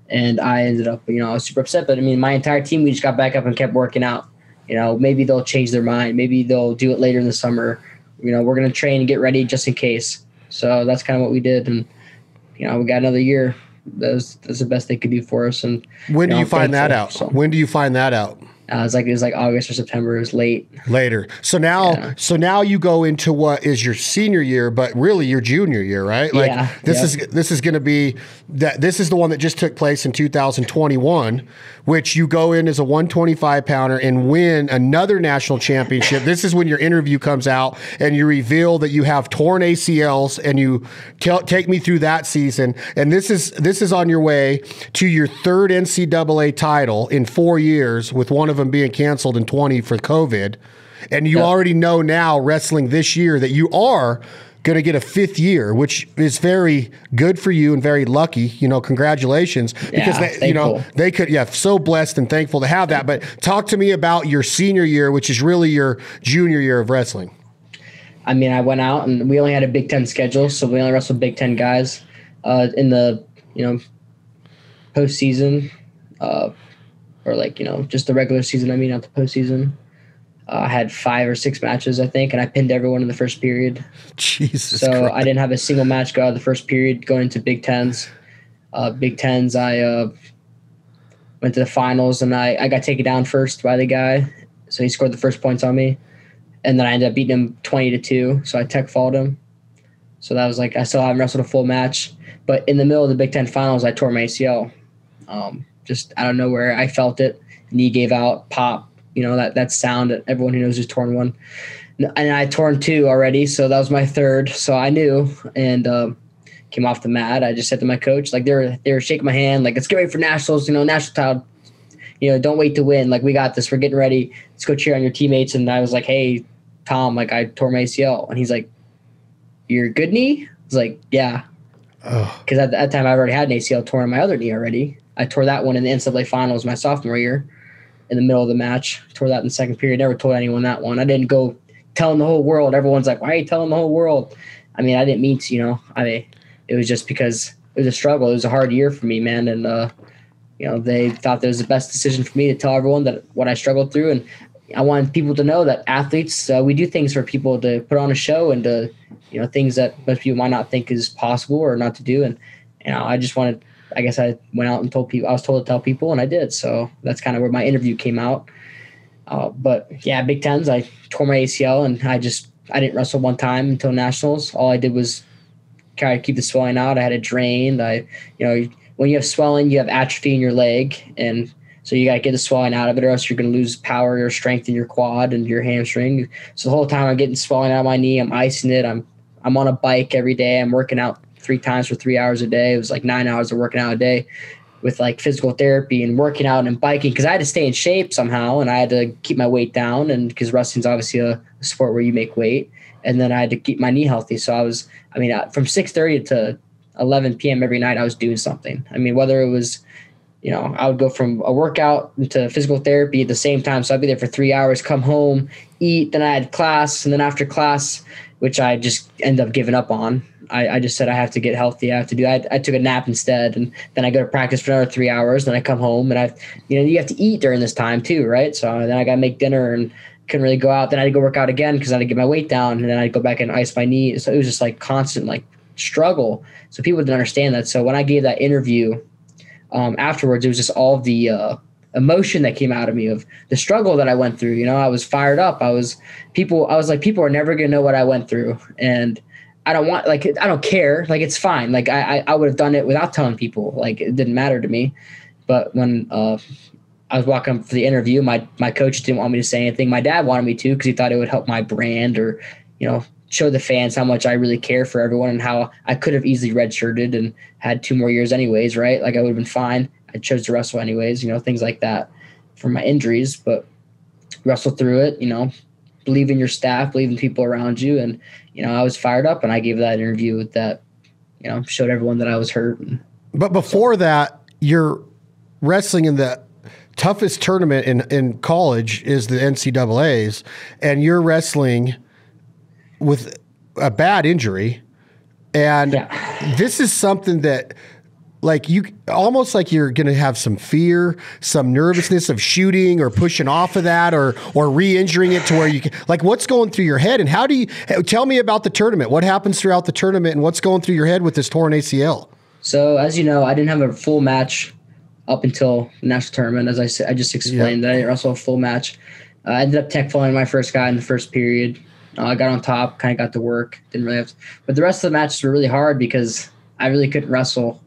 And I ended up, I was super upset. But, my entire team, we just got back up and kept working out. Maybe they'll change their mind. Maybe they'll do it later in the summer. We're going to train and get ready just in case. So that's kind of what we did. And, we got another year. That's the best they could do for us. And when do you find that out? So, when do you find that out? It was like August or September. It was later. So now you go into what is your senior year, but really your junior year, right? This is going to be that. This is the one that just took place in 2021, which you go in as a 125-pounder and win another national championship. This is when your interview comes out and you reveal that you have torn ACLs, and you take me through that season. And this is on your way to your 3rd NCAA title in 4 years, with one of them being canceled in 20 for COVID. And you already know now, wrestling this year, that you are going to get a 5th year, which is very good for you and very lucky. Congratulations, because they could, so blessed and thankful to have that. But talk to me about your senior year, which is really your junior year of wrestling. I mean, I went out and we only had a Big Ten schedule, so we only wrestled Big Ten guys in the, postseason, or like, just the regular season. I mean, not the postseason. I had 5 or 6 matches, I think, and I pinned everyone in the first period. Jesus So Christ. I didn't have a single match go out of the first period going into Big Tens. Big Tens, I went to the finals, and I got taken down first by the guy. So he scored the first points on me. And then I ended up beating him 20-2. So I tech followed him. So that was like, I still haven't wrestled a full match. But in the middle of the Big Ten finals, I tore my ACL. Just out of nowhere, I felt it. Knee gave out, pop. That sound that everyone who knows who's torn one. And I torn 2 already. So that was my 3rd. So I knew, and came off the mat. I just said to my coach, like, they were shaking my hand, like, let's get ready for nationals, national title. Don't wait to win. Like, we got this. We're getting ready. Let's go cheer on your teammates. And I was like, hey, Tom, like, I tore my ACL. And he's like, your good knee? I was like, yeah. Because at that time I already had an ACL torn on my other knee already. I tore that one in the NCAA finals my sophomore year in the middle of the match. Tore that in the second period. Never told anyone that one. I didn't go telling the whole world. Everyone's like, why are you telling the whole world? I mean, I didn't mean to, it was just because it was a struggle. It was a hard year for me, man. And, they thought that was the best decision for me to tell everyone that what I struggled through. And I wanted people to know that athletes, we do things for people to put on a show and to, things that most people might not think is possible or not to do. And, I just wanted, I guess I went out and told people, I was told to tell people, and I did. So that's kind of where my interview came out. But yeah, Big Tens, I tore my ACL, and I didn't wrestle one time until nationals. All I did was try to keep the swelling out. I had it drained. When you have swelling, you have atrophy in your leg, and so you got to get the swelling out of it, or else you're going to lose power or strength in your quad and your hamstring. So the whole time I'm getting swelling out of my knee, I'm icing it. I'm on a bike every day. I'm working out 3 times for 3 hours a day. It was like 9 hours of working out a day with like physical therapy and working out and biking, because I had to stay in shape somehow, and I had to keep my weight down, and because wrestling's obviously a sport where you make weight, and then I had to keep my knee healthy. So from 6:30 to 11 p.m. every night, I was doing something. I mean, whether it was, I would go from a workout to physical therapy at the same time. So I'd be there for 3 hours, come home, eat. Then I had class. And then after class, which I just ended up giving up on, I just said, I have to get healthy. I took a nap instead. And then I go to practice for another 3 hours. Then I come home, and you have to eat during this time too, right? So then I got to make dinner and couldn't really go out. Then I had to go work out again because I had to get my weight down. And then I'd go back and ice my knee. So it was just like constant, like, struggle. So people didn't understand that. So when I gave that interview afterwards, it was just all the emotion that came out of me of the struggle that I went through. I was fired up. People are never going to know what I went through. And I don't care. Like, it's fine. Like I would have done it without telling people. Like, it didn't matter to me. But when I was walking up for the interview, my coach didn't want me to say anything. My dad wanted me to, because he thought it would help my brand, or, show the fans how much I really care for everyone, and how I could have easily redshirted and had 2 more years anyways, right? Like, I would have been fine. I chose to wrestle anyways, things like that for my injuries, but wrestle through it, believe in your staff, believe in people around you. And, I was fired up, and I gave that interview with that, showed everyone that I was hurt. But before that, you're wrestling in the toughest tournament in college is the NCAAs, and you're wrestling with a bad injury. And this is something that, like, you almost like you're going to have some fear, some nervousness of shooting or pushing off of that, or re-injuring it to where you can, like, what's going through your head, and how do you tell me about the tournament? What happens throughout the tournament, and what's going through your head with this torn ACL? So, as you know, I didn't have a full match up until the national tournament. As I said, I just explained that I didn't wrestle a full match. I ended up tech following my first guy in the first period. I got on top, kind of got to work. Didn't really have to, but the rest of the matches were really hard because I really couldn't wrestle.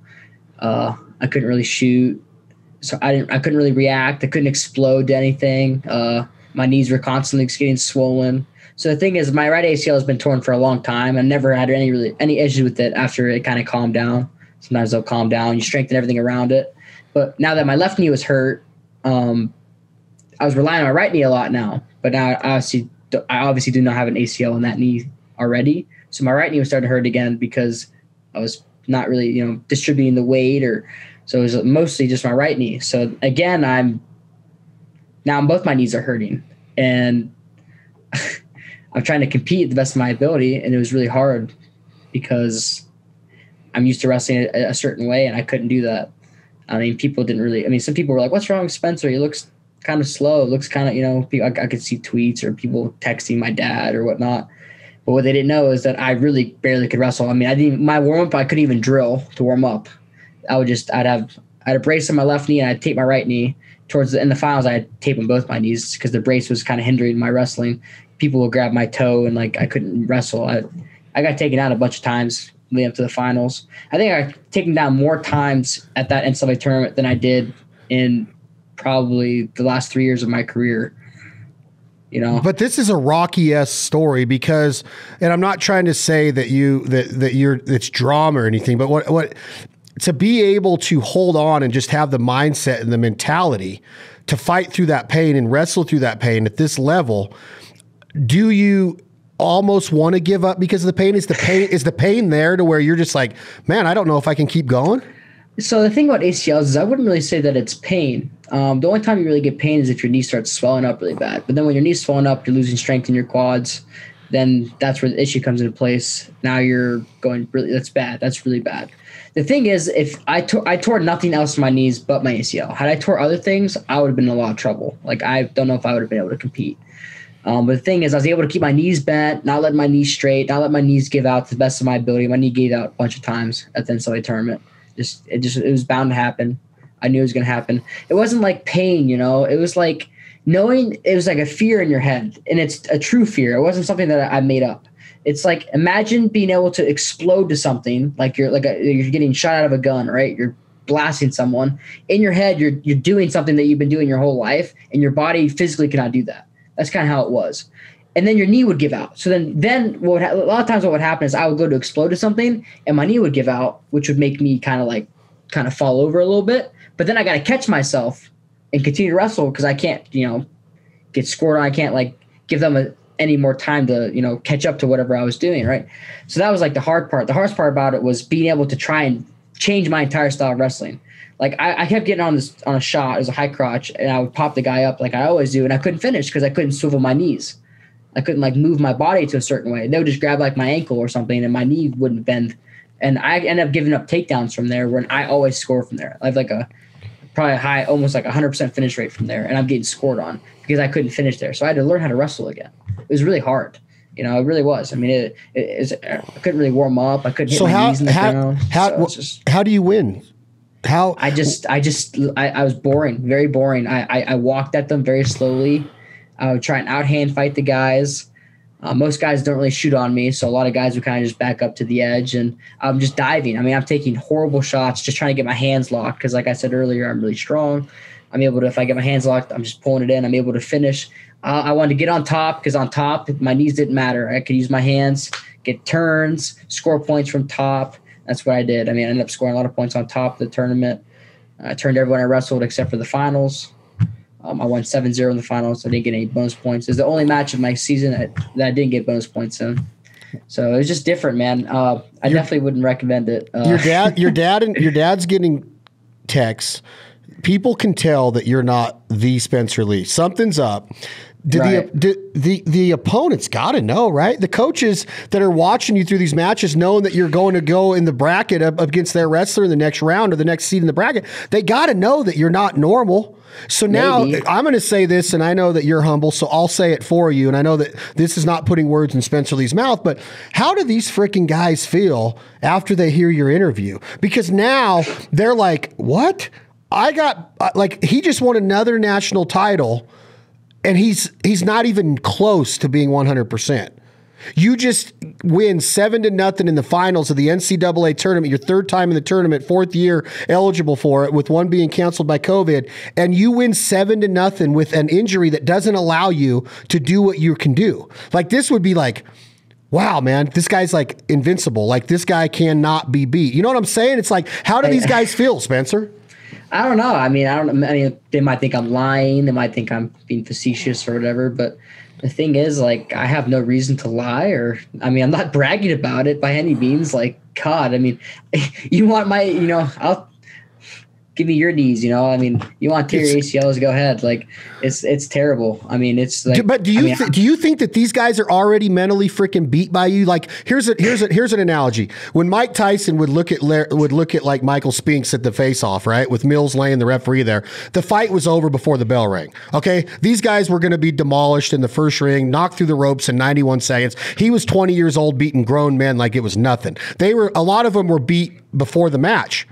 I couldn't really shoot, so I couldn't really react. I couldn't explode to anything. My knees were constantly getting swollen. So the thing is, my right ACL has been torn for a long time. I never had any issues with it after it kind of calmed down. Sometimes they'll calm down. You strengthen everything around it. But now that my left knee was hurt, I was relying on my right knee a lot now. But now I obviously do not have an ACL in that knee already. So my right knee was starting to hurt again because I was not really, distributing the weight, so it was mostly just my right knee. So again, both my knees are hurting, and I'm trying to compete at the best of my ability, and it was really hard because I'm used to wrestling a certain way, and I couldn't do that. I mean, some people were like, "What's wrong with Spencer? He looks kind of slow. Looks kind of, I could see tweets or people texting my dad or whatnot. But what they didn't know is that I really barely could wrestle. I mean, my warm up, I couldn't even drill to warm up. I had a brace on my left knee and I'd tape my right knee. In the finals, I had tape on both my knees because the brace was kind of hindering my wrestling. People would grab my toe and I couldn't wrestle. I got taken out a bunch of times leading up to the finals. I think I got taken down more times at that NCAA tournament than I did in probably the last 3 years of my career. But this is a Rocky-esque story because, and I'm not trying to say that it's drama or anything, but what to be able to hold on and just have the mindset and the mentality to fight through that pain and wrestle through that pain at this level, do you almost want to give up because of the pain? Is the pain there to where you're just like, man, I don't know if I can keep going? So the thing about ACLs is I wouldn't really say that it's pain. The only time you really get pain is if your knee starts swelling up really bad. But then when your knee's swelling up, you're losing strength in your quads. Then that's where the issue comes into place. Now you're going, really, that's bad. That's really bad. The thing is, if I tore nothing else in my knees but my ACL. Had I tore other things, I would have been in a lot of trouble. I don't know if I would have been able to compete. But the thing is, I was able to keep my knees bent, not let my knees straight, not let my knees give out to the best of my ability. My knee gave out a bunch of times at the NCAA tournament. It was bound to happen. I knew it was going to happen. It wasn't like pain, It was like knowing, it was like a fear in your head, and it's a true fear. It wasn't something that I made up. It's like, imagine being able to explode to something like you're getting shot out of a gun, right? You're blasting someone in your head. You're doing something that you've been doing your whole life, and your body physically cannot do that. That's kind of how it was. And then your knee would give out. So then a lot of times what would happen is I would go to explode to something and my knee would give out, which would make me kind of fall over a little bit. But then I got to catch myself and continue to wrestle because I can't, get scored on. I can't give them any more time to, catch up to whatever I was doing. Right. So that was the hard part. The hardest part about it was being able to try and change my entire style of wrestling. I kept getting on a shot as a high crotch, and I would pop the guy up like I always do, and I couldn't finish because I couldn't swivel my knees. I couldn't move my body to a certain way. They would just grab my ankle or something, and my knee wouldn't bend. And I ended up giving up takedowns from there when I always score from there. I have probably a high, almost 100% finish rate from there, and I'm getting scored on because I couldn't finish there. So I had to learn how to wrestle again. It was really hard. It really was. I mean, I couldn't really warm up. I couldn't hit my knees in the ground. How do you win? I was boring, very boring. I walked at them very slowly. I would try and out-hand fight the guys. Most guys don't really shoot on me, so a lot of guys would kind of just back up to the edge, and I'm just diving. I mean, I'm taking horrible shots, just trying to get my hands locked because, like I said earlier, I'm really strong. I'm able to, if I get my hands locked, I'm just pulling it in. I'm able to finish. I wanted to get on top because on top, my knees didn't matter. I could use my hands, get turns, score points from top. That's what I did. I mean, I ended up scoring a lot of points on top of the tournament. I turned everyone I wrestled except for the finals. I won 7-0 in the finals. I didn't get any bonus points. It was the only match of my season that I didn't get bonus points in. So it was just different, man. I definitely wouldn't recommend it. Your dad's getting texts. People can tell that you're not the Spencer Lee. Something's up. The opponents got to know, right? The coaches that are watching you through these matches, knowing that you're going to go in the bracket up against their wrestler in the next round or the next seed in the bracket, they got to know that you're not normal. So now I'm going to say this, and I know that you're humble, so I'll say it for you. And I know that this is not putting words in Spencer Lee's mouth, but how do these freaking guys feel after they hear your interview? Because now they're like, what? He just won another national title. And he's not even close to being 100%. You just win 7-0 in the finals of the NCAA tournament, your third time in the tournament, fourth year eligible for it, with one being canceled by COVID, and you win 7-0 with an injury that doesn't allow you to do what you can do. This would be wow, man, this guy's invincible. This guy cannot be beat. You know what I'm saying? It's how do these guys feel, Spencer? I don't know. I mean, they might think I'm lying. They might think I'm being facetious or whatever. But the thing is, I have no reason to lie I'm not bragging about it by any means. God, I mean, you want my, give me your knees, you know. I mean, you want to tear your ACLs, go ahead. Like, it's terrible. I mean, it's like. But do you think that these guys are already mentally freaking beat by you? Like, here's an analogy. When Mike Tyson would look at like Michael Spinks at the face-off, right, with Mills laying the referee there, the fight was over before the bell rang. Okay, these guys were going to be demolished in the first ring, knocked through the ropes in 91 seconds. He was 20 years old, beating grown men like it was nothing. A lot of them were beat before the match.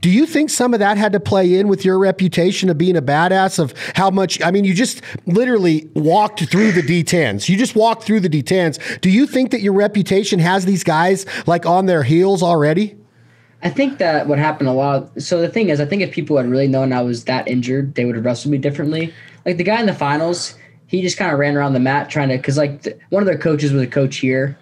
Do you think some of that had to play in with your reputation of being a badass, of how much, I mean, you just literally walked through the D10s. You just walked through the D10s. Do you think that your reputation has these guys like on their heels already? I think that what happened a lot. So the thing is, I think if people had really known I was that injured, they would have wrestled me differently. Like the guy in the finals, he just kind of ran around the mat trying to, because like one of their coaches was a coach here,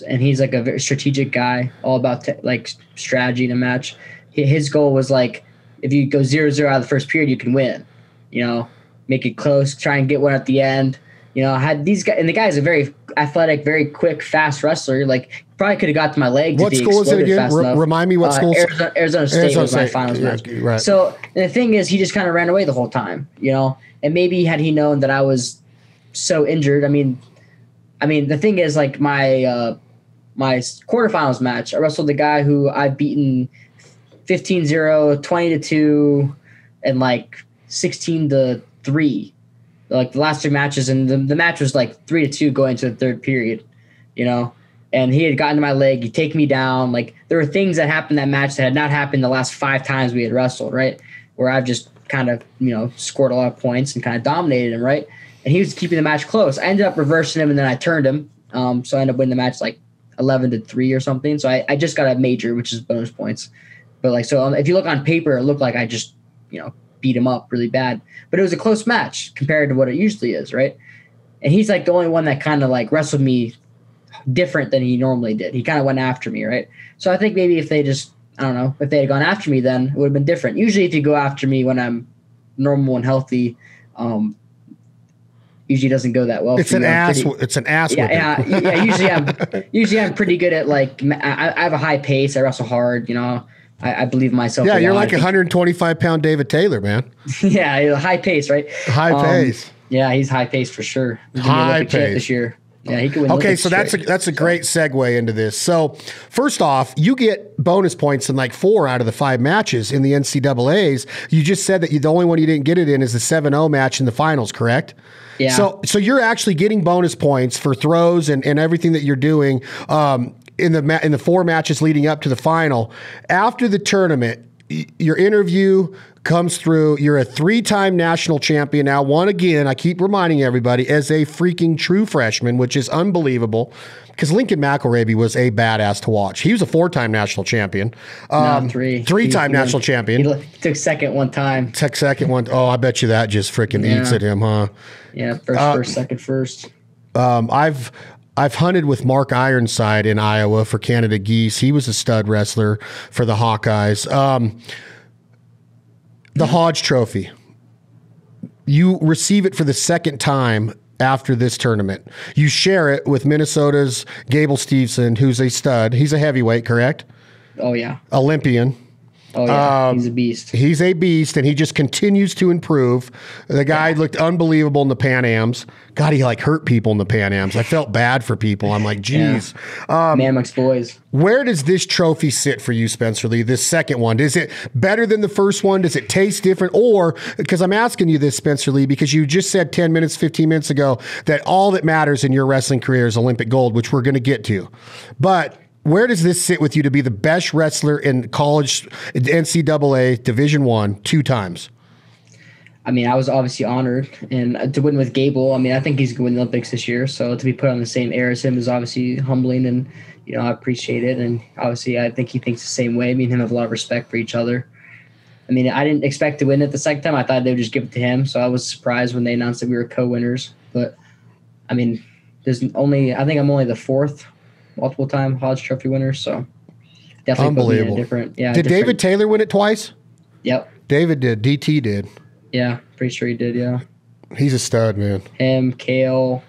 and he's like a very strategic guy, all about like strategy in a match. His goal was like, if you go 0-0 out of the first period, you can win. You know, make it close, try and get one at the end. You know, had these guys, and the guy's a very athletic, very quick, fast wrestler. Like, probably could have got to my legs. What school is it again? Remind me what school. Arizona State was my finals match. Right. So the thing is, he just kind of ran away the whole time. You know, and maybe had he known that I was so injured, I mean, the thing is, like my quarterfinals match, I wrestled the guy who I've beaten 15-0, 20-2, and like 16-3. Like the last two matches, and the match was like 3-2 going to the third period, you know. And he had gotten to my leg, he'd take me down. Like there were things that happened in that match that had not happened the last 5 times we had wrestled, right? Where I've just kind of, you know, scored a lot of points and kind of dominated him, right? And he was keeping the match close. I ended up reversing him, and then I turned him. So I ended up winning the match like 11-3 or something. So I just got a major, which is bonus points. But like, so if you look on paper, it looked like I just, you know, beat him up really bad. But it was a close match compared to what it usually is, right? And he's like the only one that kind of like wrestled me different than he normally did. He kind of went after me, right? So I think maybe if they just, I don't know, if they had gone after me, then it would have been different. Usually if you go after me when I'm normal and healthy, usually doesn't go that well. It's an ass. It's an ass. Yeah. Usually I'm pretty good at like, I have a high pace. I wrestle hard, you know. I believe in myself. Yeah, you're like 125-pound David Taylor, man. Yeah, high pace, right? High pace. Yeah, he's high pace for sure. High pace this year. Yeah, he could win. Okay, so that's a great segue into this. So first off, you get bonus points in like 4 out of the 5 matches in the NCAAs. You just said that the only one you didn't get it in is the 7-0 match in the finals, correct? Yeah. So you're actually getting bonus points for throws and everything that you're doing. In the 4 matches leading up to the final. After the tournament, your interview comes through. You're a 3-time national champion now. Won again, I keep reminding everybody, as a freaking true freshman, which is unbelievable because Lincoln McElravy was a badass to watch. He was a 4-time national champion. No, 3-time national champion. He took second one time. Took second one. Oh, I bet you that just freaking eats at him, huh? Yeah, first, second, first. I've hunted with Mark Ironside in Iowa for Canada Geese. He was a stud wrestler for the Hawkeyes. The Hodge Trophy. You receive it for the 2nd time after this tournament. You share it with Minnesota's Gable Steveson, who's a stud. He's a heavyweight, correct? Oh, yeah. Olympian. Oh, yeah. He's a beast. He's a beast, and he just continues to improve. The guy looked unbelievable in the Pan Ams. God, he like hurt people in the Pan Ams. I felt bad for people. I'm like, geez. Man amongst boys. Where does this trophy sit for you, Spencer Lee, this second one? Is it better than the first one? Does it taste different? Or, because I'm asking you this, Spencer Lee, because you just said 15 minutes ago that all that matters in your wrestling career is Olympic gold, which we're going to get to. But where does this sit with you to be the best wrestler in college NCAA Division I 2 times? I mean, I was obviously honored, and to win with Gable, I mean, I think he's going to win the Olympics this year. So to be put on the same air as him is obviously humbling, and you know, I appreciate it. And obviously, I think he thinks the same way. Me and him have a lot of respect for each other. I mean, I didn't expect to win it the second time. I thought they would just give it to him. So I was surprised when they announced that we were co-winners. But I mean, I think I'm only the 4th multiple-time Hodge Trophy winner, so definitely put me in a different. Yeah. Did David Taylor win it twice? Yep. David did. DT did. Yeah, pretty sure he did. Yeah. He's a stud, man. Him, Kale.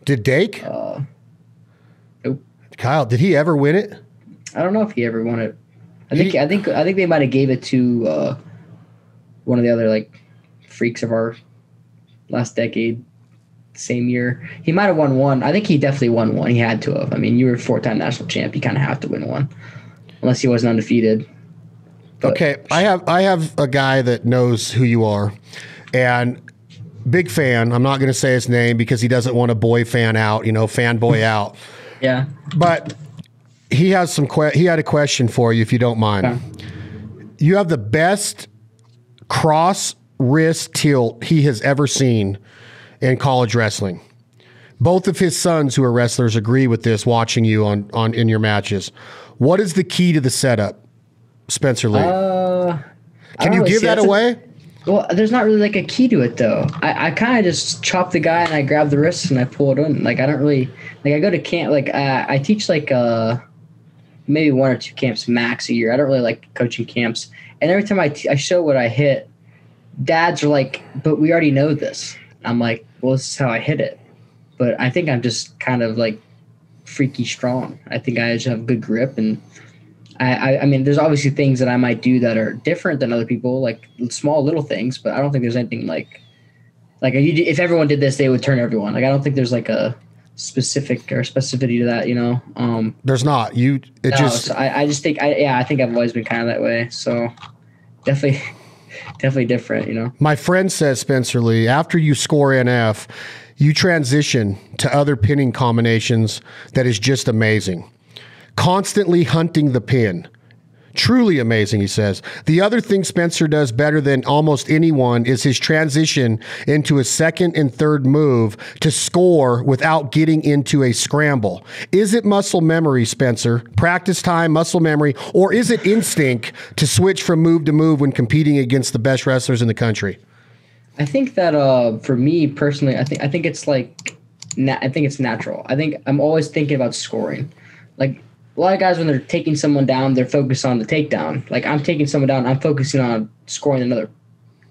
Did Dake? Nope. Kyle, did he ever win it? I don't know if he ever won it. I think they might have gave it to one of the other like freaks of our last decade. Same year, he might have won one. I think he definitely won one. He had to have. I mean, you were a 4-time national champ. You kind of have to win one, unless he wasn't undefeated. But, okay, I have a guy that knows who you are, and big fan. I'm not going to say his name because he doesn't want a boy fan out, fanboy out. Yeah. But he has he had a question for you, if you don't mind. Okay. You have the best cross wrist tilt he has ever seen in college wrestling. Both of his sons, who are wrestlers, agree with this watching you in your matches. What is the key to the setup, Spencer Lee? Can you give that away? Well, there's not really like a key to it though. I kind of just chop the guy and I grab the wrist and I pull it in. Like I don't really I go to camp. Like I teach like maybe 1 or 2 camps max a year. I don't really like coaching camps. And every time I show what I hit, dads are like, "But we already know this." I'm like, "Well, this is how I hit it." But I think I'm just kind of like freaky strong. I think I just have good grip, and I mean, there's obviously things that I might do that are different than other people, like small little things. But I don't think there's anything like if everyone did this, they would turn everyone. Like I don't think there's like a specific or specificity to that. There's not. So I just think I think I've always been kind of that way. So definitely different. My friend says, Spencer Lee, after you score NF, you transition to other pinning combinations that is just amazing. Constantly hunting the pin. Truly amazing, he says. The other thing Spencer does better than almost anyone is his transition into a second and third move to score without getting into a scramble. Is it muscle memory, Spencer? Practice time, muscle memory, or is it instinct to switch from move to move when competing against the best wrestlers in the country? I think that for me personally, I think it's like I think it's natural. I think I'm always thinking about scoring. Like a lot of guys, when they're taking someone down, they're focused on the takedown. Like I'm taking someone down, I'm focusing on scoring another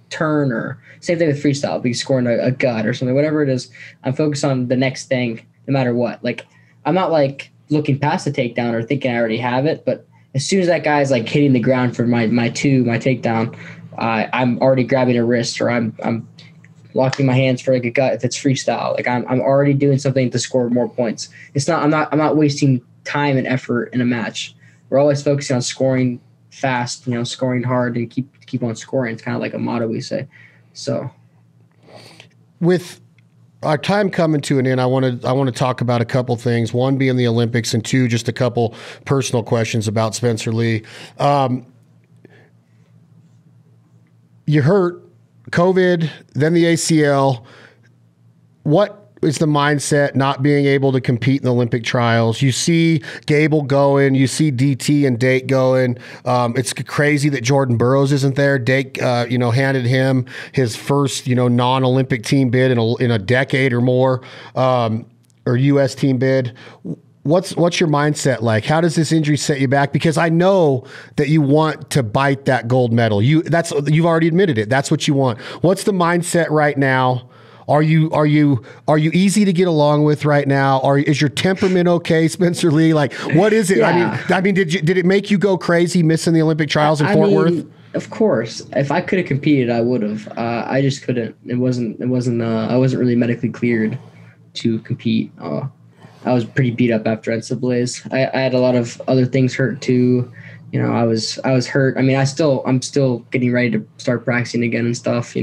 turn, or same thing with freestyle, be scoring a gut or something, whatever it is. I'm focused on the next thing, no matter what. Like I'm not like looking past the takedown or thinking I already have it, but as soon as that guy's like hitting the ground for my takedown, I'm already grabbing a wrist, or I'm locking my hands for like a gut if it's freestyle. Like I'm already doing something to score more points. I'm not wasting time and effort in a match. We're always focusing on scoring fast, scoring hard, and keep on scoring. It's kind of like a motto we say. So with our time coming to an end, I want to talk about a couple things. One being the Olympics, and two, just a couple personal questions about Spencer Lee. You hurt, COVID, then the ACL. What is the mindset not being able to compete in the Olympic trials? You see Gable going, you see DT and Dake going. It's crazy that Jordan Burroughs isn't there. Dake, handed him his first, non-Olympic team bid in a decade or more, or U.S. team bid. What's your mindset like? How does this injury set you back? Because I know that you want to bite that gold medal. You've already admitted it. That's what you want. What's the mindset right now? Are you easy to get along with right now? Is your temperament okay, Spencer Lee? Like, what is it? Yeah. I mean, did it make you go crazy missing the Olympic trials in Fort Worth? Of course. If I could have competed, I would have. I just couldn't. I wasn't really medically cleared to compete. I was pretty beat up after NCAAs. I had a lot of other things hurt too. I was hurt. I mean, I'm still getting ready to start practicing again and stuff.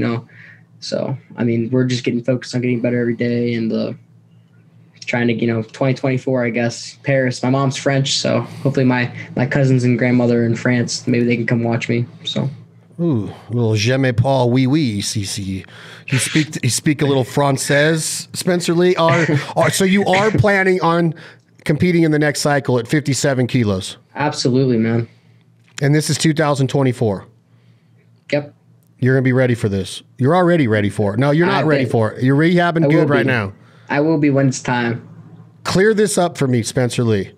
So I mean, we're just getting focused on getting better every day and trying to 2024. I guess Paris. My mom's French, so hopefully my cousins and grandmother in France, maybe they can come watch me. So. Ooh, a little je me parle oui oui, si. You speak a little Française, Spencer Lee. So you are planning on competing in the next cycle at 57 kilos? Absolutely, man. And this is 2024? Yep. You're going to be ready for this. You're already ready for it. No, you're not ready for it. You're rehabbing good right now. I will be when it's time. Clear this up for me, Spencer Lee.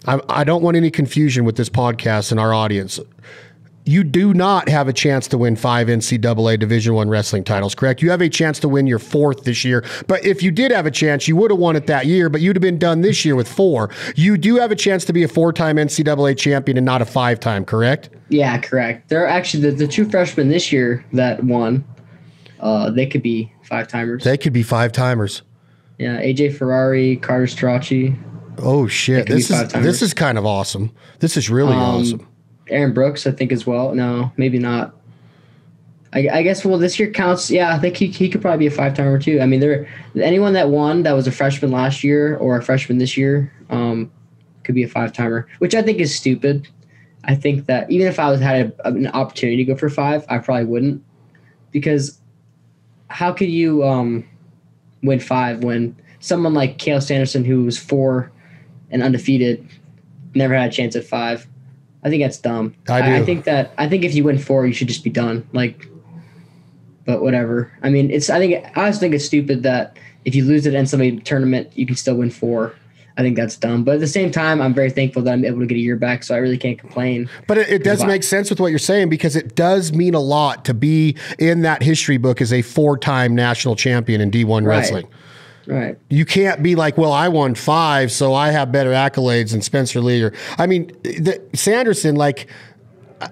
I don't want any confusion with this podcast and our audience. you do not have a chance to win 5 NCAA Division I wrestling titles, correct? You have a chance to win your 4th this year. But if you did have a chance, you would have won it that year, but you'd have been done this year with 4. You do have a chance to be a 4-time NCAA champion and not a 5-time, correct? Yeah, correct. There are actually the 2 freshmen this year that won. They could be 5-timers. They could be 5-timers. Yeah, AJ Ferrari, Carter Strachey. Oh shit! This is kind of awesome. This is really awesome. Aaron Brooks, I think, as well. No, maybe not. I guess, well, this year counts. Yeah, I think he could probably be a 5-timer too. I mean, anyone that won that was a freshman last year or a freshman this year could be a 5-timer, which I think is stupid. I think that even if I had an opportunity to go for 5, I probably wouldn't, because how could you win 5 when someone like Cale Sanderson, who was 4 and undefeated, never had a chance at 5? I think that's dumb. I think if you win 4, you should just be done. But whatever. I mean, I also think it's stupid that if you lose at an NCAA tournament, you can still win 4. I think that's dumb. But at the same time, I'm very thankful that I'm able to get a year back, so I really can't complain. But it does make sense with what you're saying, because it does mean a lot to be in that history book as a 4-time national champion in D1 wrestling. Right. You can't be like, well, I won 5, so I have better accolades than Spencer Lee. Sanderson,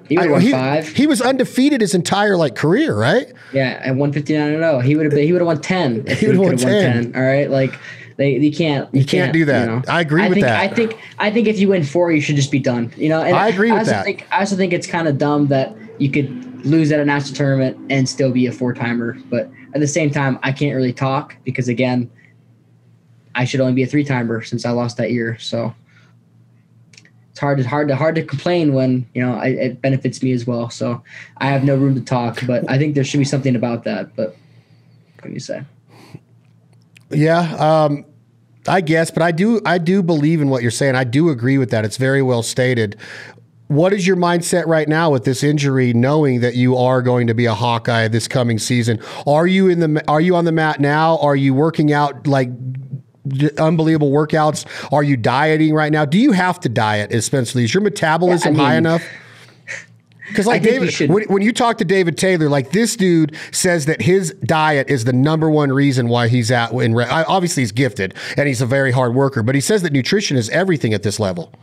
he would have won 5. He was undefeated his entire career, right? Yeah, at 159-0. He would have won 10. He would have won 10. All right, you can't do that. I agree with that. I think if you win 4, you should just be done. And I agree with that. I also think it's kind of dumb that you could lose at a national tournament and still be a 4-timer. But at the same time, I can't really talk because, again, I should only be a 3-timer since I lost that year. So it's hard to complain when it benefits me as well. So I have no room to talk, but I think there should be something about that. But what do you say? Yeah, I guess, but I do believe in what you're saying. I do agree with that. It's very well stated. What is your mindset right now with this injury, knowing that you are going to be a Hawkeye this coming season? Are you on the mat now? Are you working out unbelievable workouts? Are you dieting right now? Do you have to diet, essentially? Is your metabolism high enough? Because David, when you talk to David Taylor, this dude says that his diet is the #1 reason why he's obviously he's gifted and he's a very hard worker, but he says that nutrition is everything at this level.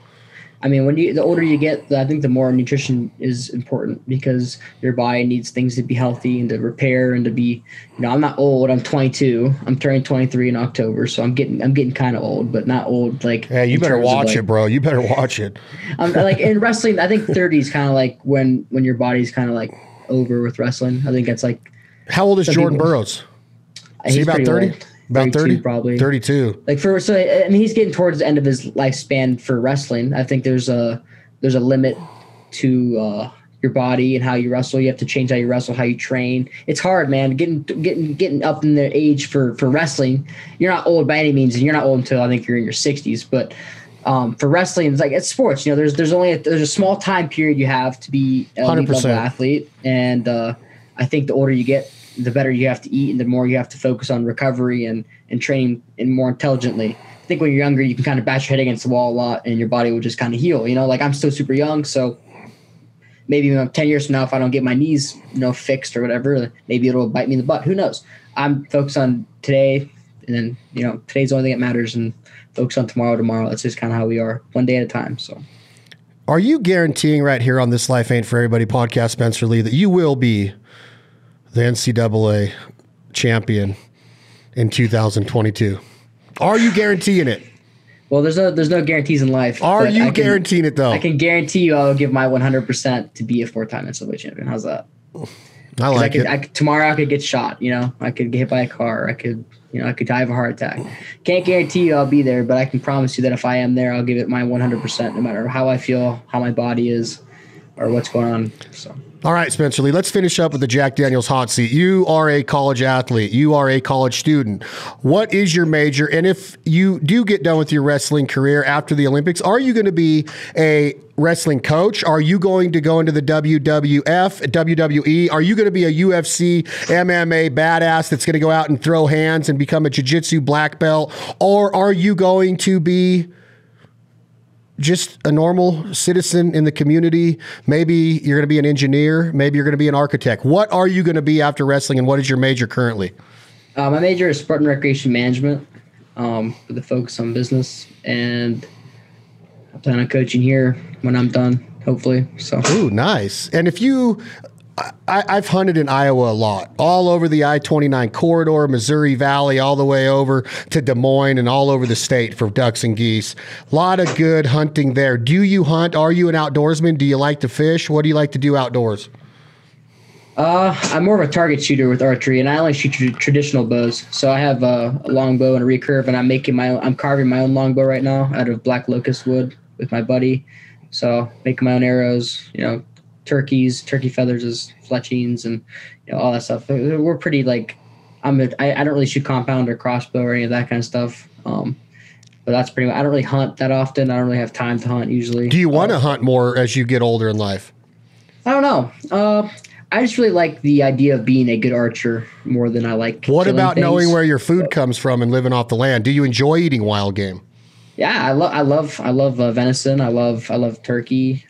I mean, the older you get, I think the more nutrition is important, because your body needs things to be healthy and to repair and to be, I'm not old. I'm 22. I'm turning 23 in October. So I'm getting kind of old, but not old. Yeah, you better watch it, bro. You better watch it. In wrestling, I think 30 is kind of when your body's kind of over with wrestling. I think that's How old is Jordan Burroughs? Is he about 30? About 30, probably 32. He's getting towards the end of his lifespan for wrestling. I think there's a limit to your body and how you wrestle. You have to change how you wrestle, how you train. It's hard, man. Getting up in the age for wrestling. You're not old by any means, and you're not old until I think you're in your 60s. But for wrestling, it's sports. There's only a small time period you have to be an elite level athlete, and I think the older you get, the better you have to eat and the more you have to focus on recovery and training and more intelligently. I think when you're younger, you can kind of bash your head against the wall a lot and your body will just kind of heal. I'm still super young, so maybe 10 years from now, if I don't get my knees fixed or whatever, maybe it'll bite me in the butt. Who knows? I'm focused on today, and then today's the only thing that matters, and focus on tomorrow. That's just kind of how we are, one day at a time. So are you guaranteeing right here on This Life Ain't For Everybody podcast, Spencer Lee, that you will be the NCAA champion in 2022? Are you guaranteeing it? Well, there's no guarantees in life. Are you guaranteeing it though? I can guarantee you I'll give my 100% to be a 4-time NCAA champion. How's that? I like it. Tomorrow I could get shot. I could get hit by a car. I could die of a heart attack. Can't guarantee you I'll be there, but I can promise you that if I am there, I'll give it my 100%, no matter how I feel, how my body is, or what's going on. So. All right, Spencer Lee, let's finish up with the Jack Daniels hot seat. You are a college athlete. You are a college student. What is your major? And if you do get done with your wrestling career after the Olympics, are you going to be a wrestling coach? Are you going to go into the WWF, WWE? Are you going to be a UFC, MMA badass that's going to go out and throw hands and become a jiu-jitsu black belt? Or are you going to be just a normal citizen in the community? Maybe you're going to be an engineer. Maybe you're going to be an architect. What are you going to be after wrestling, and what is your major currently? My major is sport and recreation management with a focus on business. And I plan on coaching here when I'm done, hopefully. So. Ooh, nice. And if you... I've hunted in Iowa a lot, all over the I-29 corridor, Missouri Valley, all the way over to Des Moines and all over the state for ducks and geese. A lot of good hunting there. Do you hunt? Are you an outdoorsman? Do you like to fish? What do you like to do outdoors? I'm more of a target shooter with archery, and I only shoot traditional bows. So I have a long bow and a recurve, and I'm carving my own longbow right now out of black locust wood with my buddy. So making my own arrows, turkey feathers as fletchings and all that stuff. We're pretty like, I don't really shoot compound or crossbow or any of that kind of stuff. But that's pretty much, I don't really hunt that often. I don't really have time to hunt usually. Do you want to hunt more as you get older in life? I don't know. I just really like the idea of being a good archer more than I like. What about knowing where your food comes from and living off the land? Do you enjoy eating wild game? Yeah, I love venison. I love turkey.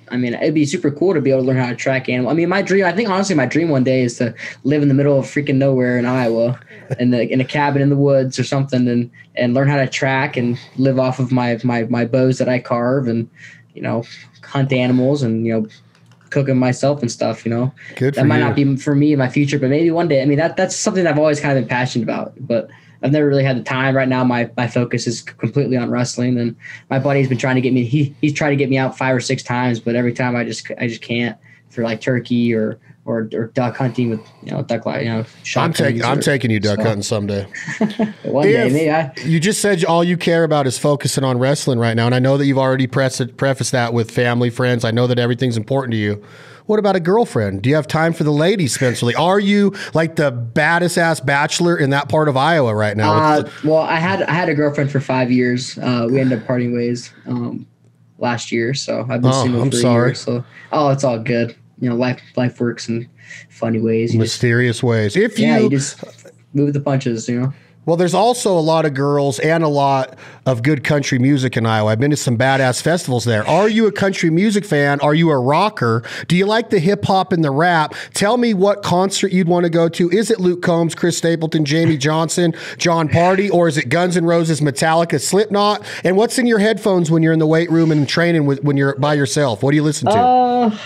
It'd be super cool to be able to learn how to track animals. My dream, I think honestly, my dream one day is to live in the middle of freaking nowhere in Iowa, in a cabin in the woods or something, and learn how to track and live off of my bows that I carve, and hunt animals and cook them myself and stuff. Good for you. That might not be for me in my future, but maybe one day. That's something that I've always kind of been passionate about, but I've never really had the time. Right now, my focus is completely on wrestling, and my buddy's been trying to get me. He's tried to get me out 5 or 6 times, but every time I just can't for like turkey or duck hunting with duck shotguns. I'm taking you duck hunting someday. One day, maybe. You just said all you care about is focusing on wrestling right now, and I know that you've already prefaced that with family, friends. I know that everything's important to you. What about a girlfriend? Do you have time for the ladies, Spencer Lee? Are you like the baddest ass bachelor in that part of Iowa right now? Well, I had a girlfriend for 5 years. We ended up parting ways last year, so I've been single for a year. So, it's all good. Life works in funny ways. Mysterious ways. You just move the punches, Well, there's also a lot of girls and a lot of good country music in Iowa. I've been to some badass festivals there. Are you a country music fan? Are you a rocker? Do you like the hip hop and the rap? Tell me what concert you'd want to go to. Is it Luke Combs, Chris Stapleton, Jamie Johnson, John Party, or is it Guns N' Roses, Metallica, Slipknot? And what's in your headphones when you're in the weight room and training when you're by yourself? What do you listen to?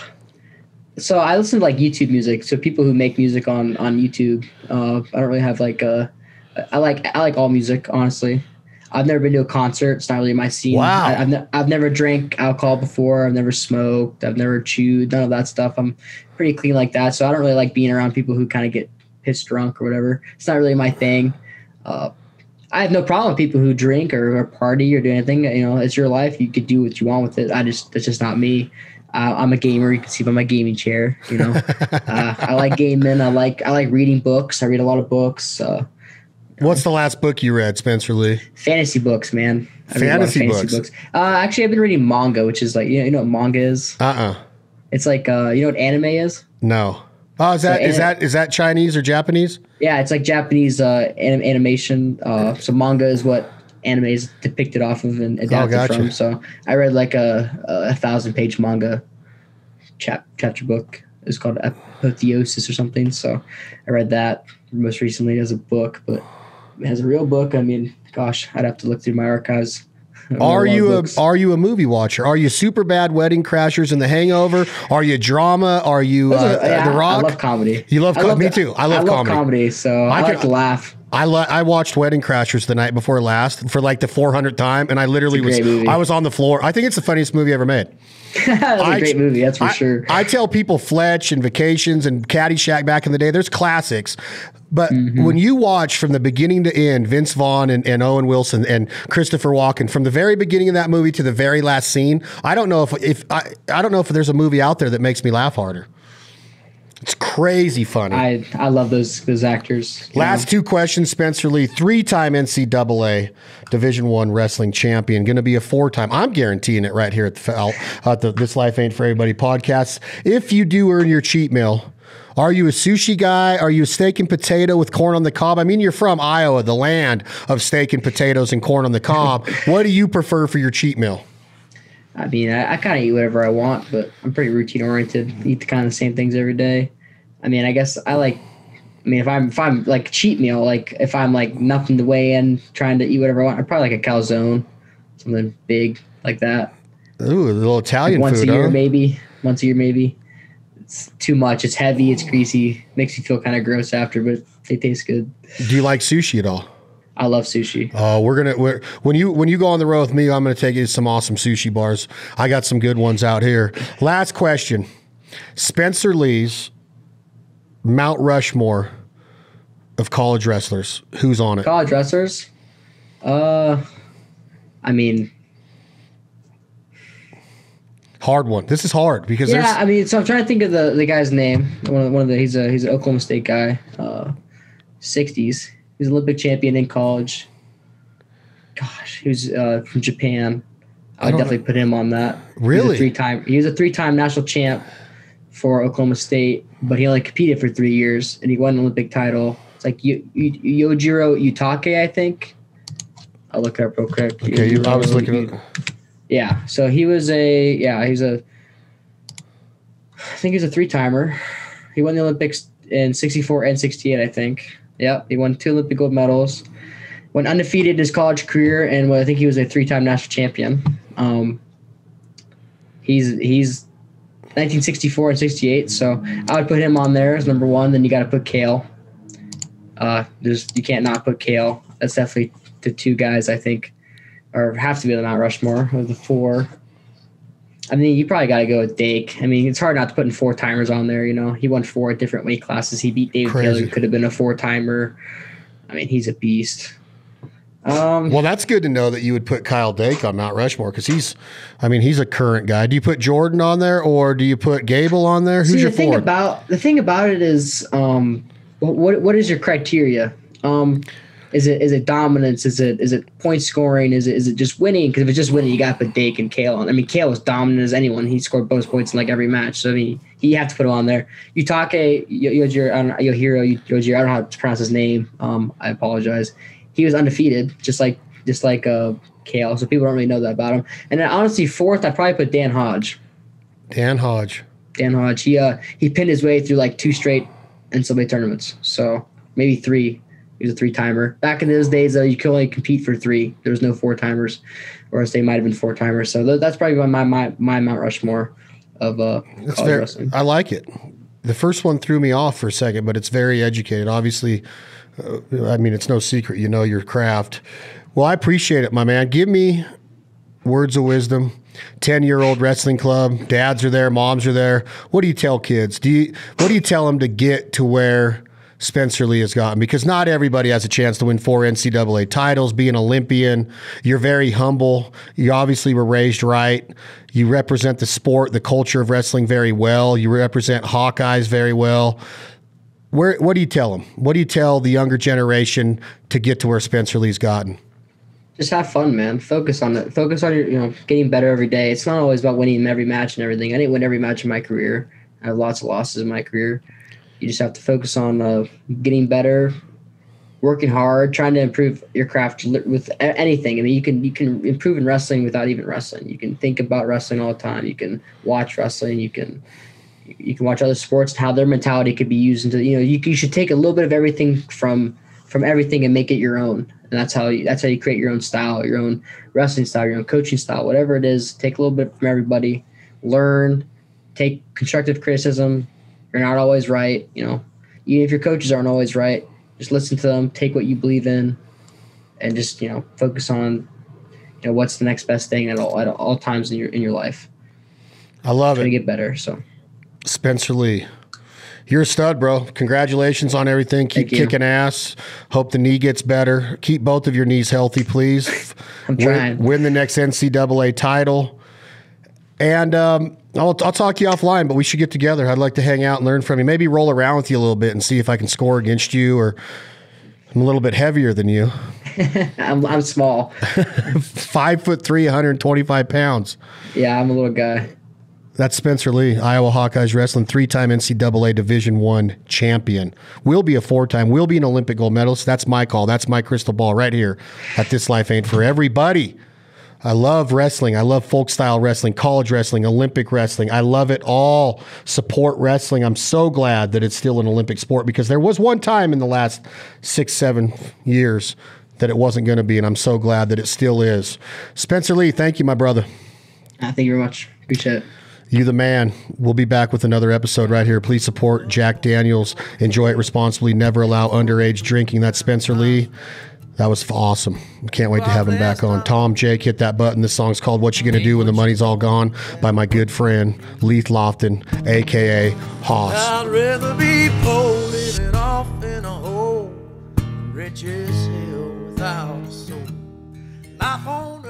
So I listen to like YouTube music. So people who make music on YouTube. I don't really have like I like all music, honestly. I've never been to a concert. It's not really my scene. Wow. I've never drank alcohol before. I've never smoked. I've never chewed. None of that stuff. I'm pretty clean like that. So I don't really like being around people who kind of get pissed drunk or whatever. It's not really my thing. I have no problem with people who drink or party or do anything. It's your life. You could do what you want with it. That's just not me. I'm a gamer. You can see by my gaming chair. I like gaming. I like reading books. I read a lot of books. What's the last book you read, Spencer Lee? Fantasy books, man. Fantasy books. Actually, I've been reading manga, which is like you know what manga is? It's like you know what anime is? No. Oh, is that Chinese or Japanese? Yeah, it's like Japanese animation. So manga is what anime is depicted off of and adapted from. So I read like a 1,000-page manga chapter book. It's called Apotheosis or something. So I read that most recently as a book, but as a real book, gosh, I'd have to look through my archives. Are you a movie watcher? Are you Super Bad, Wedding Crashers, and The Hangover? Are you drama? Are you The Rock? I love comedy. You love comedy? Me too. I love comedy, so I like to laugh. I watched Wedding Crashers the night before last for like the 400th time, and I literally I was on the floor. I think it's the funniest movie ever made. That's a great movie, that's for sure. I tell people Fletch and Vacations and Caddyshack back in the day, there's classics. But when you watch from the beginning to end, Vince Vaughn and Owen Wilson and Christopher Walken, from the very beginning of that movie to the very last scene, I don't know if there's a movie out there that makes me laugh harder. It's crazy funny. I love those actors. Last 2 questions, Spencer Lee, 3-time NCAA Division I wrestling champion, going to be a 4-time. I'm guaranteeing it right here at the This Life Ain't For Everybody podcast. If you do earn your cheat meal Are you a sushi guy? Are you a steak and potato with corn on the cob? I mean, you're from Iowa, the land of steak and potatoes and corn on the cob. What do you prefer for your cheat meal? I mean, I kind of eat whatever I want, but I'm pretty routine oriented. Eat the kind of the same things every day. I mean, I guess if I'm like cheat meal, like if I'm like nothing to weigh in, trying to eat whatever I want, I'd probably like a calzone, something big like that. Ooh, a little Italian like food, Once a year, maybe. It's too much. It's heavy. It's greasy. Makes you feel kind of gross after, but they taste good. Do you like sushi at all? I love sushi. Oh, when you go on the road with me, I'm gonna take you to some awesome sushi bars. I got some good ones out here. Last question: Spencer Lee's Mount Rushmore of college wrestlers. Who's on it? College wrestlers? I mean, hard one. This is hard because so I'm trying to think of the guy's name. He's an Oklahoma State guy, 60s. He's an Olympic champion in college. Gosh, he was from Japan. I would definitely put him on that. Really? He was a three-time national champ for Oklahoma State, but he only competed for 3 years, and he won an Olympic title. It's like Yojiro Utake, I think. I'll look it up real quick. Okay, I was looking at. Yeah, so I think he was a 3-timer. He won the Olympics in 64 and 68, I think. Yep, he won 2 Olympic gold medals. Went undefeated his college career, and I think he was a 3-time national champion. He's 1964 and 68, so I would put him on there as number 1. Then you got to put Kale. You can't not put Kale. That's definitely the 2 guys I think or have to be the Mount Rushmore of the 4. I mean, you probably got to go with Dake. I mean, it's hard not to put in 4-timers on there. You know, he won 4 different weight classes. He beat David Taylor, who could have been a 4-timer. I mean, he's a beast. Well, that's good to know that you would put Kyle Dake on Mount Rushmore because he's a current guy. Do you put Jordan on there or do you put Gable on there? Who's your 4? The thing about it is, what is your criteria? Is it dominance? Is it point scoring? Is it just winning? Because if it's just winning, you got to put Dake and Kale on. I mean, Kale was dominant as anyone. He scored bonus points in like every match. So I mean, you have to put him on there. Utake Yojiro, I don't know how to pronounce his name. I apologize. He was undefeated, just like Kale. So people don't really know that about him. And then honestly, 4th, I'd probably put Dan Hodge. Dan Hodge. He pinned his way through like 2 straight NCAA tournaments. So maybe 3. He was a 3-timer. Back in those days, though, you could only compete for 3. There was no 4-timers, or else they might have been 4-timers. So that's probably my Mount Rushmore of college wrestling. I like it. The first one threw me off for a second, but it's very educated. Obviously, I mean, it's no secret. You know your craft. Well, I appreciate it, my man. Give me words of wisdom. 10-year-old wrestling club. Dads are there. Moms are there. What do you tell kids? What do you tell them to get to where Spencer Lee has gotten? Because not everybody has a chance to win 4 NCAA titles, be an Olympian. You're very humble. You obviously were raised right. You represent the sport, the culture of wrestling very well. You represent Hawkeyes very well. What do you tell them? What do you tell the younger generation to get to where Spencer Lee's gotten? Just have fun, man. Focus on it. Focus on your, getting better every day. It's not always about winning every match and everything. I didn't win every match in my career. I have lots of losses in my career. You just have to focus on getting better, working hard, trying to improve your craft with anything. I mean, you can improve in wrestling without even wrestling. You can think about wrestling all the time. You can watch wrestling. You can watch other sports and how their mentality could be used into. You should take a little bit of everything from everything and make it your own. And that's how you create your own style, your own wrestling style, your own coaching style, whatever it is. Take a little bit from everybody. Learn. Take constructive criticism. You're not always right, even if your coaches aren't always right, just listen to them, take what you believe in, and just, focus on, what's the next best thing at all times in your life. I love it. To get better. So, Spencer Lee, you're a stud, bro. Congratulations on everything. Keep kicking ass. Hope the knee gets better. Keep both of your knees healthy, please. I'm trying. Win the next NCAA title. And I'll talk to you offline, but we should get together. I'd like to hang out and learn from you. Maybe roll around with you a little bit and see if I can score against you, or I'm a little bit heavier than you. I'm small. 5'3", 125 pounds. Yeah, I'm a little guy. That's Spencer Lee, Iowa Hawkeyes wrestling, 3-time NCAA Division I champion. Will be a 4-time, will be an Olympic gold medalist. That's my call. That's my crystal ball right here at This Life Ain't For Everybody. I love wrestling. I love folk style wrestling, college wrestling, Olympic wrestling. I love it all. Support wrestling. I'm so glad that it's still an Olympic sport, because there was one time in the last 6-7 years that it wasn't going to be, and I'm so glad that it still is. Spencer Lee, thank you, my brother. Thank you very much. Appreciate it. You the man. We'll be back with another episode right here. Please support Jack Daniels. Enjoy it responsibly. Never allow underage drinking. That's Spencer Lee. That was awesome. Can't wait to have him back on. Tom, Jake, hit that button. This song's called What You Gonna Do When the Money's All Gone by my good friend Leith Lofton, a.k.a. Hoss. I'd rather be poor living off in a hole, rich as hell without a soul. Knock on